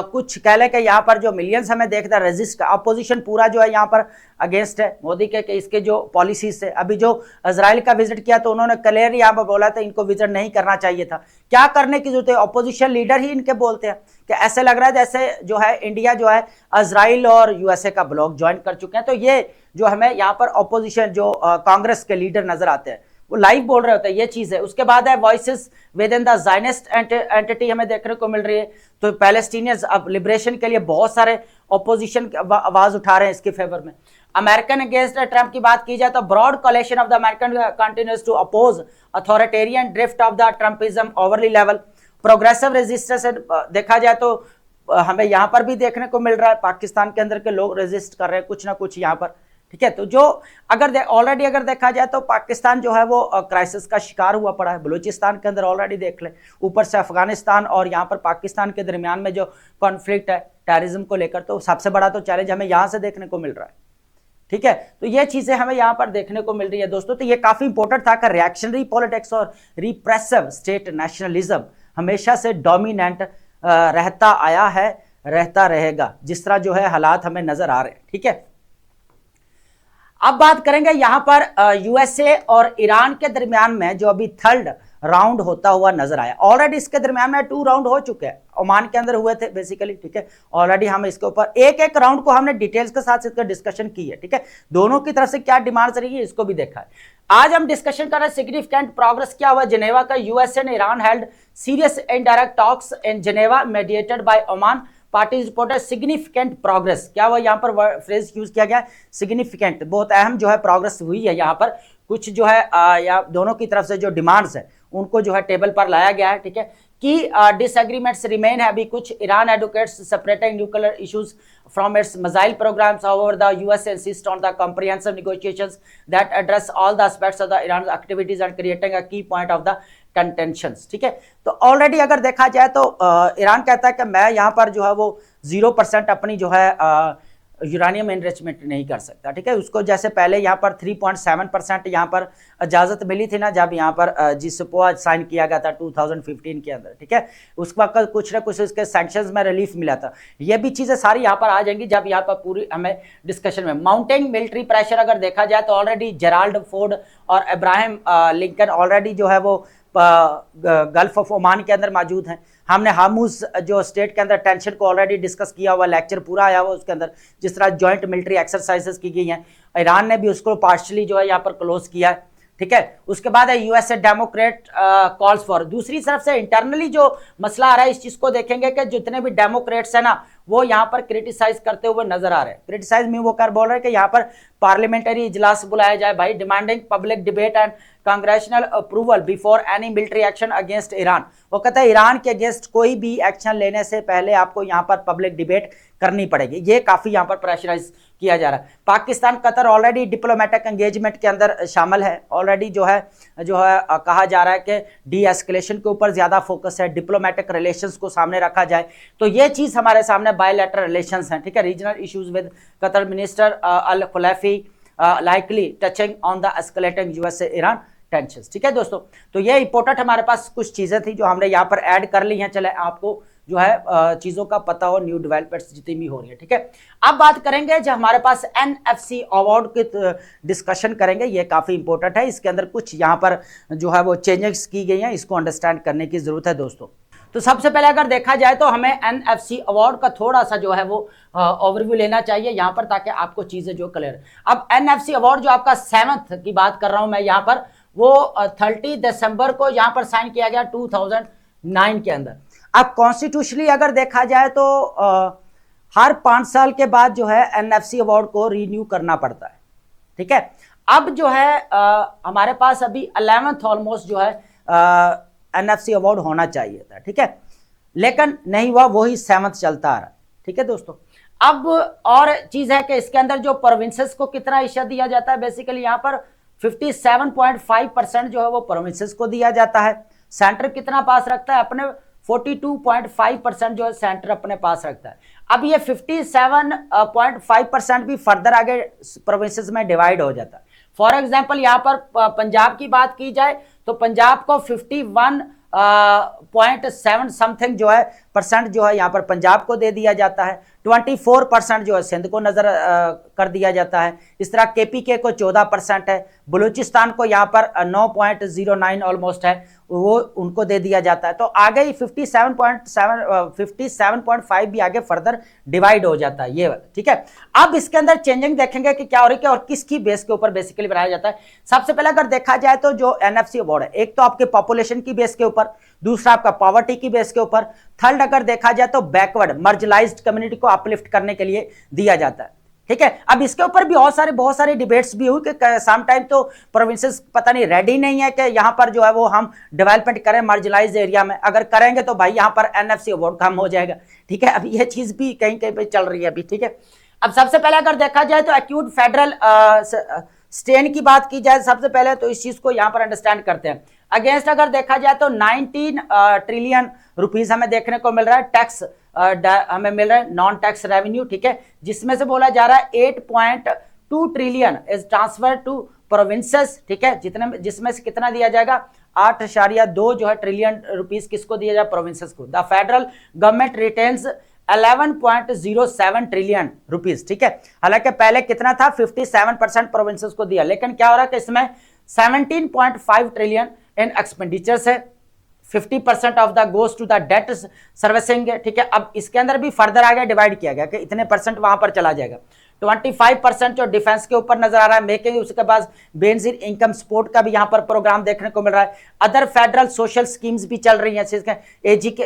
S1: कुछ कह ले कि यहाँ पर जो मिलियंस हमें देखता है रेजिस्ट, अपोजिशन पूरा जो है यहाँ पर अगेंस्ट है मोदी के इसके जो पॉलिसीज से। अभी जो इजराइल का विजिट किया तो उन्होंने क्लियर यहाँ पर बोला था इनको विजिट नहीं करना चाहिए था। क्या करने की जरूरत है? अपोजिशन लीडर ही इनके बोलते हैं कि ऐसे लग रहा है जैसे जो है इंडिया जो है इजराइल और यूएसए का ब्लॉक ज्वाइन कर चुके हैं। तो ये जो हमें यहाँ पर अपोजिशन जो कांग्रेस के लीडर नजर आते हैं वो लाइव बोल रहे होते हैं, ये चीज है। उसके बाद है voices with in the Zionist entity हमें देखने को मिल रही है। तो पैलेस्टीनियंस अब लिबरेशन के लिए बहुत सारे ऑपोजिशन आवाज उठा रहे हैं इसके फेवर में। अमेरिकन अगेंस्ट ट्रंप की बात की जाए तो broad coalition of the American continues to oppose authoritarian drift of the Trumpism overly level. Progressive resistance देखा जाए तो हमें यहाँ पर भी देखने को मिल रहा है, पाकिस्तान के अंदर के लोग रेजिस्ट कर रहे हैं कुछ ना कुछ यहाँ पर, ठीक है। तो जो अगर ऑलरेडी अगर देखा जाए तो पाकिस्तान जो है वो क्राइसिस का शिकार हुआ पड़ा है। बलूचिस्तान के अंदर ऑलरेडी देख ले, ऊपर से अफगानिस्तान और यहाँ पर पाकिस्तान के दरमियान में जो कॉन्फ्लिक्ट है टेररिज्म को लेकर, तो सबसे बड़ा तो चैलेंज हमें यहाँ से देखने को मिल रहा है, ठीक है। तो ये चीजें हमें यहाँ पर देखने को मिल रही है दोस्तों। तो ये काफी इंपॉर्टेंट था कि रिएक्शनरी पॉलिटिक्स और रिप्रेसिव स्टेट नेशनलिज्म हमेशा से डोमिनेंट रहता आया है, रहता रहेगा, जिस तरह जो है हालात हमें नजर आ रहे हैं, ठीक है। अब बात करेंगे यहाँ पर यूएसए और ईरान के दरमियान में जो अभी थर्ड राउंड होता हुआ नजर आया। ऑलरेडी इसके दरमियान में 2 राउंड हो चुके हैं, ओमान के अंदर हुए थे बेसिकली, ठीक है। ऑलरेडी हम इसके ऊपर एक राउंड को हमने डिटेल्स के साथ इसका डिस्कशन की है, ठीक है। दोनों की तरफ से क्या डिमांड्स रही है इसको भी देखा है। आज हम डिस्कशन कर रहे हैं सिग्निफिकेंट प्रोग्रेस क्या हुआ जेनेवा का। USA and Iran held serious indirect talks in Geneva mediated bye Oman. Parties reported significant progress. क्या हुआ यहाँ पर फ्रेज यूज किया गया सिग्निफिकेंट, बहुत अहम जो है प्रोग्रेस हुई है यहाँ पर। कुछ जो है या दोनों की तरफ से जो डिमांड्स है उनको जो है टेबल पर लाया गया है, ठीक है। कि डिसएग्रीमेंट्स रिमेन है अभी कुछ। Iran advocates separating nuclear issues from its missile programs. However, the US insists on the comprehensive negotiations that address all the aspects of the Iran's activities and creating a key point of the contentions, ठीक है। तो already अगर देखा जाए तो Iran कहता है कि मैं यहाँ पर जो है वो 0% अपनी जो है यूरानियम एनरिचमेंट नहीं कर सकता, ठीक है। उसको जैसे पहले यहाँ पर 3.7% यहाँ पर इजाज़त मिली थी ना, जब यहाँ पर जिसपो साइन किया गया था 2015 के अंदर, ठीक है। उस वक्त कुछ ना कुछ इसके सैंक्शंस में रिलीफ मिला था। ये भी चीज़ें सारी यहाँ पर आ जाएंगी जब यहाँ पर पूरी हमें डिस्कशन में। माउंटेन मिलिट्री प्रेशर अगर देखा जाए तो ऑलरेडी जेराल्ड फोर्ड और इब्राहिम लिंकन ऑलरेडी जो है वो गल्फ ऑफ ओमान के अंदर मौजूद हैं। हमने हार्मुज जो स्टेट के अंदर टेंशन को ऑलरेडी डिस्कस किया हुआ, लेक्चर पूरा आया हुआ उसके अंदर, जिस तरह जॉइंट मिलिट्री एक्सरसाइजेस की गई हैं। ईरान ने भी उसको पार्शली जो है यहाँ पर क्लोज किया है, ठीक है। उसके बाद है यूएसए डेमोक्रेट कॉल्स फॉर। दूसरी तरफ से इंटरनली जो मसला आ रहा है, इस चीज को देखेंगे कि जितने भी डेमोक्रेट्स है ना, वो यहाँ पर क्रिटिसाइज करते हुए नजर आ रहे हैं। क्रिटिसाइज में वो कर बोल रहे हैं कि यहाँ पर पार्लियामेंट्री इजलास बुलाया जाए भाई, demanding public debate and congressional approval before any military action against Iran. वो कहता है ईरान के अगेंस्ट कोई भी एक्शन लेने से पहले आपको यहाँ पर पब्लिक डिबेट करनी पड़ेगी। ये काफी यहाँ पर प्रेशराइज किया जा रहा है। Pakistan Qatar already diplomatic engagement के अंदर शामिल है। ऑलरेडी जो है कहा जा रहा है कि डी एस्केलेशन के ऊपर ज्यादा फोकस है, डिप्लोमेटिक रिलेशंस को सामने रखा जाए। तो ये चीज हमारे सामने बायलैटरल रिलेशंस हैं, ठीक है। Regional issues with Qatar minister Al Khulaifi likely touching on the escalating USA Iran tensions, ठीक है दोस्तों। तो ये इंपॉर्टेंट हमारे पास कुछ चीजें थी जो हमने यहाँ पर ऐड कर ली हैं। चले आपको जो है चीजों का पता हो, न्यू डेवलपमेंट्स जितनी भी हो रही है, ठीक है। अब बात करेंगे जो हमारे पास NFC अवार्ड की डिस्कशन करेंगे, ये काफी इंपॉर्टेंट है। इसके अंदर कुछ यहाँ पर जो है वो चेंजेस की गई हैं, इसको अंडरस्टैंड करने की जरूरत है दोस्तों। तो सबसे पहले अगर देखा जाए तो हमें NFC अवार्ड का थोड़ा सा जो है वो ओवरव्यू लेना चाहिए यहाँ पर, ताकि आपको चीजें जो क्लियर। अब NFC अवार्ड जो आपका 7th की बात कर रहा हूं मैं यहाँ पर, वो 30 दिसंबर को यहाँ पर साइन किया गया 2009 के अंदर। अब कॉन्स्टिट्यूशनली अगर देखा जाए तो हर 5 साल के बाद जो है NFC अवार्ड को रिन्यू करना पड़ता है, ठीक है। अब जो है हमारे पास अभी 11th ऑलमोस्ट जो है NFC अवार्ड होना चाहिए था, ठीक है, लेकिन नहीं हुआ, वही 7th चलता आ रहा है, ठीक है दोस्तों। अब और चीज है कि इसके अंदर जो प्रोविंसेस को कितना हिस्सा दिया जाता है, बेसिकली यहाँ पर 57.5% जो है वो प्रोविंसेस को दिया जाता है। सेंटर कितना पास रखता है अपने, 42.5% जो है सेंटर अपने पास रखता है। अब ये 57.5% भी फर्दर आगे प्रोविंसेस में डिवाइड हो जाता है। फॉर एग्जाम्पल यहाँ पर पंजाब की बात की जाए तो पंजाब को 51.7 समथिंग जो है परसेंट जो है यहाँ पर पंजाब को दे दिया जाता है। 24% जो है सिंध को नजर कर दिया जाता है। इस तरह KPK को 14% है। बलूचिस्तान को यहाँ पर 9.09 ऑलमोस्ट है, वो उनको दे दिया जाता है। तो आगे ही 57.5 भी आगे फर्दर डिवाइड हो जाता है, ये ठीक है। अब इसके अंदर चेंजिंग देखेंगे कि क्या हो रही है और किसकी बेस के ऊपर बेसिकली बनाया जाता है। सबसे पहले अगर देखा जाए तो जो NFC अवार्ड है, एक तो आपके पॉपुलेशन की बेस के ऊपर, दूसरा आपका पॉवर्टी की बेस के ऊपर, थर्ड अगर देखा जाए तो बैकवर्ड मार्जिनलाइज्ड कम्युनिटी को अपलिफ्ट करने के लिए दिया जाता है, ठीक है। अब इसके ऊपर भी बहुत सारे डिबेट्स भी हुई कि सम टाइम तो प्रोविंसेस पता नहीं रेडी नहीं है कि यहाँ पर जो है वो हम डेवलपमेंट करें मार्जिनलाइज्ड एरिया में। अगर करेंगे तो भाई यहाँ पर NFC अवार्ड कम हो जाएगा, ठीक है। अब ये चीज भी कहीं कहीं पे चल रही है अभी, ठीक है। अब सबसे पहले अगर देखा जाए तो एक्यूट फेडरल स्ट्रेन की बात की जाए सबसे पहले, तो इस चीज को यहाँ पर अंडरस्टैंड करते हैं। अगेंस्ट अगर देखा जाए तो 19 ट्रिलियन रुपीस हमें देखने को मिल रहा है टैक्स, हमें मिल रहा है नॉन टैक्स रेवेन्यू, ठीक है, जिसमें से बोला जा रहा है 8.2 trillion is transfer to provinces, ठीक है, जिसमें से कितना दिया जाएगा, 8.2 जो है ट्रिलियन रुपीस किसको दिया जाए, प्रोविंसेस को। The federal government retains 11.07 trillion rupees, ठीक है। हालांकि पहले कितना था, 57% प्रोविंसेस को दिया, लेकिन क्या हो रहा है कि इसमें 17.5 ट्रिलियन इन एक्सपेंडिचर्स है, 50% of the goes to the debt servicing, ठीक है। अब इसके अंदर भी फर्दर आगे डिवाइड किया गया कि इतने परसेंट वहां पर चला जाएगा। 25% जो डिफेंस के ऊपर नजर आ रहा है, मेकिंग, उसके बाद बेनजीर इनकम सपोर्ट का भी यहाँ पर प्रोग्राम देखने को मिल रहा है। अदर फेडरल सोशल स्कीम्स भी चल रही हैं, AG के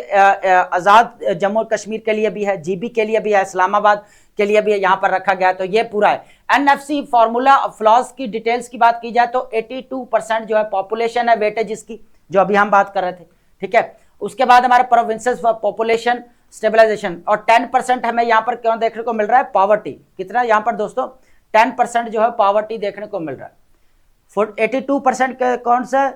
S1: आजाद जम्मू और कश्मीर के लिए भी है, GB के लिए भी है, इस्लामाबाद के लिए भी यहाँ पर रखा गया। तो ये पूरा है। NFC फॉर्मूला फ्लॉज की डिटेल्स की बात की जाए तो 82% जो है पॉपुलेशन है वेटेज इसकी, जो अभी हम बात कर रहे थे, ठीक है। उसके बाद हमारे प्रोविंसेस फॉर पॉपुलेशन स्टेबलाइजेशन, और 10% हमें यहाँ पर क्यों देखने को मिल रहा है, पॉवर्टी। कितना यहाँ पर दोस्तों, 10% जो है पॉवर्टी देखने को मिल रहा है। 82% कौन सा,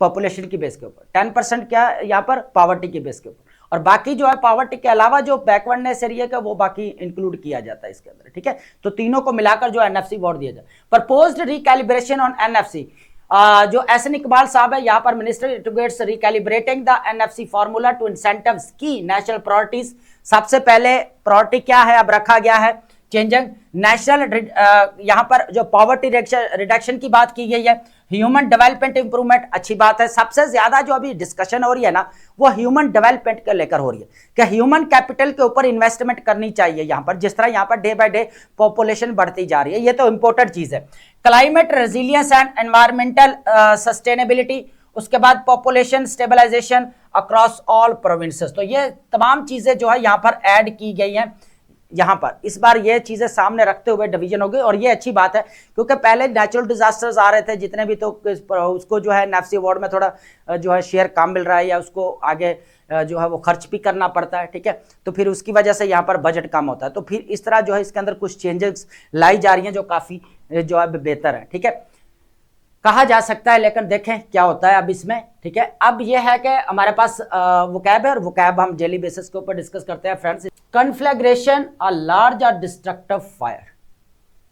S1: पॉपुलेशन की बेस के ऊपर, 10% क्या यहाँ पर पॉवर्टी की बेस के ऊपर, और बाकी जो है पॉवर्टी के अलावा जो बैकवर्डनेस एरिया का वो बाकी इंक्लूड किया जाता है इसके अंदर, ठीक है। तो तीनों को मिलाकर जो एनएफसी अवार्ड दिया जाए। प्रपोज्ड रिकैलिब्रेशन ऑन एनएफसी, जो एहसन इकबाल साहब है यहाँ पर minister educates recalibrating the NFC formula to incentives key national priorities. सबसे पहले प्रायोरिटी क्या है अब रखा गया है, चेंजिंग नेशनल, यहाँ पर जो पॉवर्टी रिडक्शन की बात की गई है, ह्यूमन डेवलपमेंट इंप्रूवमेंट, अच्छी बात है। सबसे ज्यादा जो अभी डिस्कशन हो रही है ना वो ह्यूमन डेवलपमेंट को लेकर हो रही है कि ह्यूमन कैपिटल के ऊपर इन्वेस्टमेंट करनी चाहिए यहाँ पर, जिस तरह यहाँ per day by day population बढ़ती जा रही है, ये तो इंपॉर्टेंट चीज है। Climate resilience and environmental sustainability, उसके बाद population stabilisation across all provinces. तो ये तमाम चीजें जो है यहाँ पर ऐड की गई हैं। यहाँ पर इस बार ये चीजें सामने रखते हुए डिवीजन हो गई, और ये अच्छी बात है क्योंकि पहले नेचुरल डिजास्टर्स आ रहे थे जितने भी, तो उसको जो है नेफ्सी अवार्ड में थोड़ा जो है शेयर कम मिल रहा है या उसको आगे जो है वो खर्च भी करना पड़ता है, ठीक है। तो फिर उसकी वजह से यहाँ पर बजट कम होता है। तो फिर इस तरह जो है इसके अंदर कुछ चेंजेस लाई जा रही हैं जो काफी जो है बेहतर है, ठीक है, कहा जा सकता है। लेकिन देखें क्या होता है अब इसमें, ठीक है। अब यह है कि हमारे पास वोकैब है, और वोकैब हम डेली बेसिस के ऊपर डिस्कस करते हैं फ्रेंड्स। कन्फ्लैग्रेशन अ लार्ज और डिस्ट्रक्टिव फायर,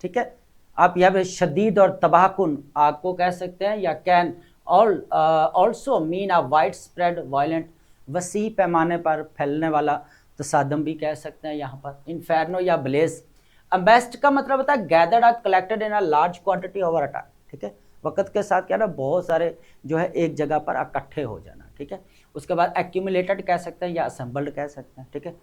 S1: ठीक है। आप यह भी शदीद और तबाहकुन आग को कह सकते हैं, या can also mean a wide spread violent, वसी पैमाने पर फैलने वाला तसादम भी कह सकते हैं यहाँ पर। इन्फेर्नो या ब्लेज, अम्बेस्ट का मतलब होता है गैदर्ड और collected in a large quantity over a time, ठीक है। वक्त के साथ क्या ना बहुत सारे जो है एक जगह पर इकट्ठे हो जाना, ठीक है। उसके बाद एक्यूमुलेटेड कह सकते हैं या असेंबल्ड कह सकते हैं, ठीक है।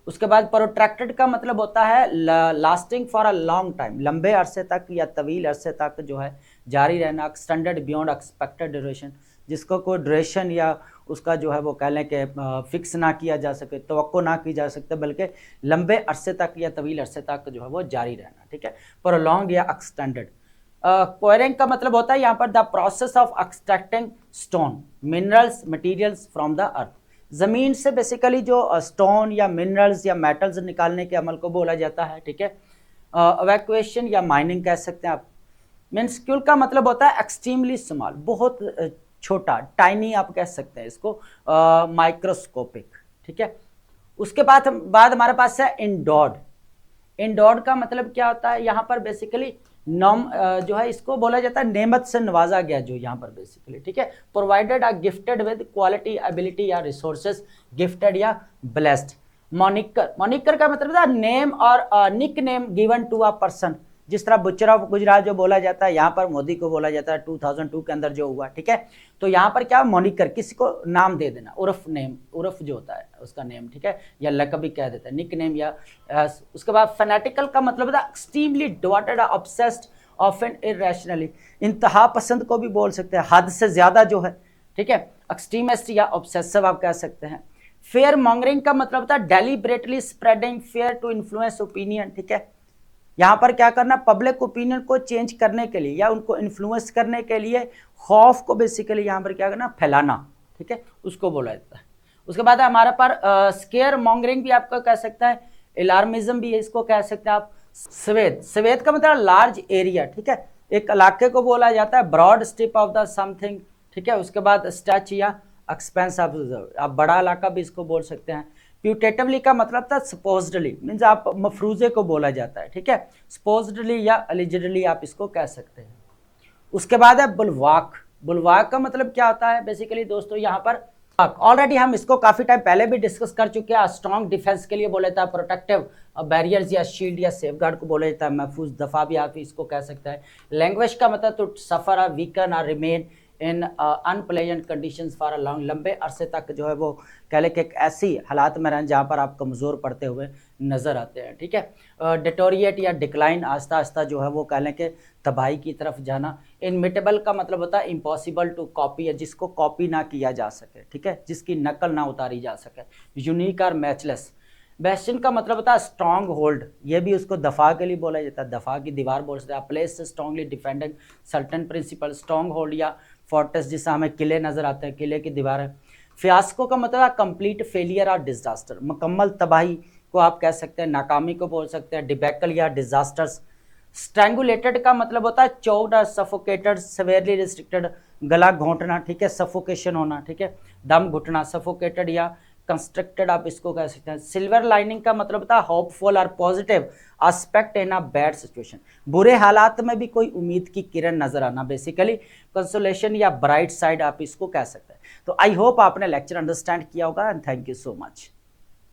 S1: उसके बाद प्रोट्रैक्टेड का मतलब होता है lasting for a long time, लंबे अरसे तक या तवील अरसे तक जो है जारी रहना। एक्सटेंडेड बियॉन्ड एक्सपेक्टेड ड्यूरेशन, जिसको कोई ड्यूरेशन या उसका जो है वो कह लें कि फिक्स ना किया जा सके, तवक्को ना की जा सकते, बल्कि लंबे अरसे तक या तवील अरसे तक जो है वो जारी रहना, ठीक है। प्रोलॉन्ग या एक्सटेंडेड। क्वेरिंग का मतलब होता है यहाँ पर the process of extracting stone minerals materials from the earth, जमीन से बेसिकली जो स्टोन या मिनरल्स या मेटल्स निकालने के अमल को बोला जाता है, ठीक है। एवैक्यूएशन या माइनिंग कह सकते हैं आप। मिन्स्क्यूल का मतलब होता है एक्सट्रीमली स्मॉल, बहुत छोटा, टाइनी आप कह सकते हैं इसको, माइक्रोस्कोपिक, ठीक है। उसके बाद हमारे पास है इंडोर्ड। इंडोर्ड का मतलब क्या होता है यहाँ पर बेसिकली नॉम जो है इसको बोला जाता है नेमत से नवाजा गया जो यहाँ पर बेसिकली, ठीक है। Provided are gifted with quality ability या रिसोर्सेज, गिफ्टेड या ब्लेस्ड। मॉनिकर, मॉनिकर का मतलब है नेम और nick name given to a person, जिस तरह बुचर ऑफ गुजरात जो बोला जाता है यहाँ पर मोदी को बोला जाता है 2002 के अंदर जो हुआ, ठीक है। तो यहाँ पर क्या मॉनिकर, किसी को नाम दे देना, उर्फ नेम, उर्फ जो होता है उसका नेम, ठीक है, या लकब भी कह देता है, निक नेम या उसके बाद फैनेटिकल का मतलब होता है एक्सट्रीमली डिवोटेड, ऑब्सेस्ड, ऑफन इरैशनली, इंतहा पसंद को भी बोल सकते हैं, हद से ज्यादा जो है, ठीक है, एक्सट्रीमिस्ट या ऑब्सेसिव आप कह सकते हैं। फेयर मॉन्गरिंग का मतलब होता है deliberately spreading fear to influence opinion, ठीक है। यहाँ पर क्या करना, पब्लिक ओपिनियन को चेंज करने के लिए या उनको इन्फ्लुएंस करने के लिए खौफ को बेसिकली यहाँ पर क्या करना, फैलाना, ठीक है, उसको बोला जाता है। उसके बाद हमारे पर स्केयर मॉन्गरिंग भी आपको कह सकता है, अलार्मिज्म भी इसको कह सकते हैं आप। स्वेद, स्वेद का मतलब लार्ज एरिया, ठीक है, एक इलाके को बोला जाता है। Broad strip of the something, ठीक है। उसके बाद स्टैच या एक्सपेंस ऑफ, आप बड़ा इलाका भी इसको बोल सकते हैं। प्यूटेटिवली का मतलब था सपोज्डली, मीन्स आप मफरूजे को बोला जाता है, ठीक है। सपोज्डली या एलिजिडली आप इसको कह सकते हैं। उसके बाद है बुलवाक। बुलवाक का मतलब क्या होता है बेसिकली दोस्तों, यहाँ पर ऑलरेडी हम इसको काफी टाइम पहले भी डिस्कस कर चुके हैं। स्ट्रॉन्ग डिफेंस के लिए बोला जाता है, प्रोटेक्टिव बैरियर्स या शील्ड या सेफगार्ड को बोला जाता है। महफूज दफा भी आप इसको कह सकते हैं। लैंग्वेज का मतलब तो suffer ah, weaken ah, remain in unpleasant conditions for a long, लंबे अरसे तक जो है वो कह लें कि एक ऐसी हालात में रहें जहाँ पर आप कमज़ोर पड़ते हुए नज़र आते हैं, ठीक है। डिटोरिएट या डिक्लाइन, आस्ता आस्ता जो है वो कह लें कि तबाही की तरफ जाना। इनमिटेबल का मतलब होता है इम्पॉसिबल टू कॉपी, या जिसको कॉपी ना किया जा सके, ठीक है, जिसकी नकल ना उतारी जा सके। यूनिक और मैचलेस। बेस्टिन का मतलब होता है स्ट्रॉन्ग होल्ड, ये भी उसको दफा के लिए बोला जाता है, दफा की दीवार बोल सकते हैं। Place strongly defending certain principle, strong hold या फोर्ट्रेस, जिससे हमें किले नजर आते हैं, किले की दीवार है। फियास्को का मतलब है कंप्लीट फेलियर और डिजास्टर, मुकम्मल तबाही को आप कह सकते हैं, नाकामी को बोल सकते हैं। डिबैकल या डिजास्टर्स। स्ट्रैंगुलेटेड का मतलब होता है चोक्ड और सफोकेटेड, सेवेरली रिस्ट्रिक्टेड, गला घोंटना, ठीक है, सफोकेशन होना, ठीक है, दम घुटना, सफोकेटेड या कंस्ट्रक्टेड आप इसको कह सकते हैं। सिल्वर लाइनिंग का मतलब था होपफुल और positive aspect in a bad situation, बुरे हालात में भी कोई उम्मीद की किरण नजर आना, बेसिकली कंसोलेशन या ब्राइट साइड आप इसको कह सकते हैं। तो आई होप आपने लेक्चर अंडरस्टैंड किया होगा and thank you so much.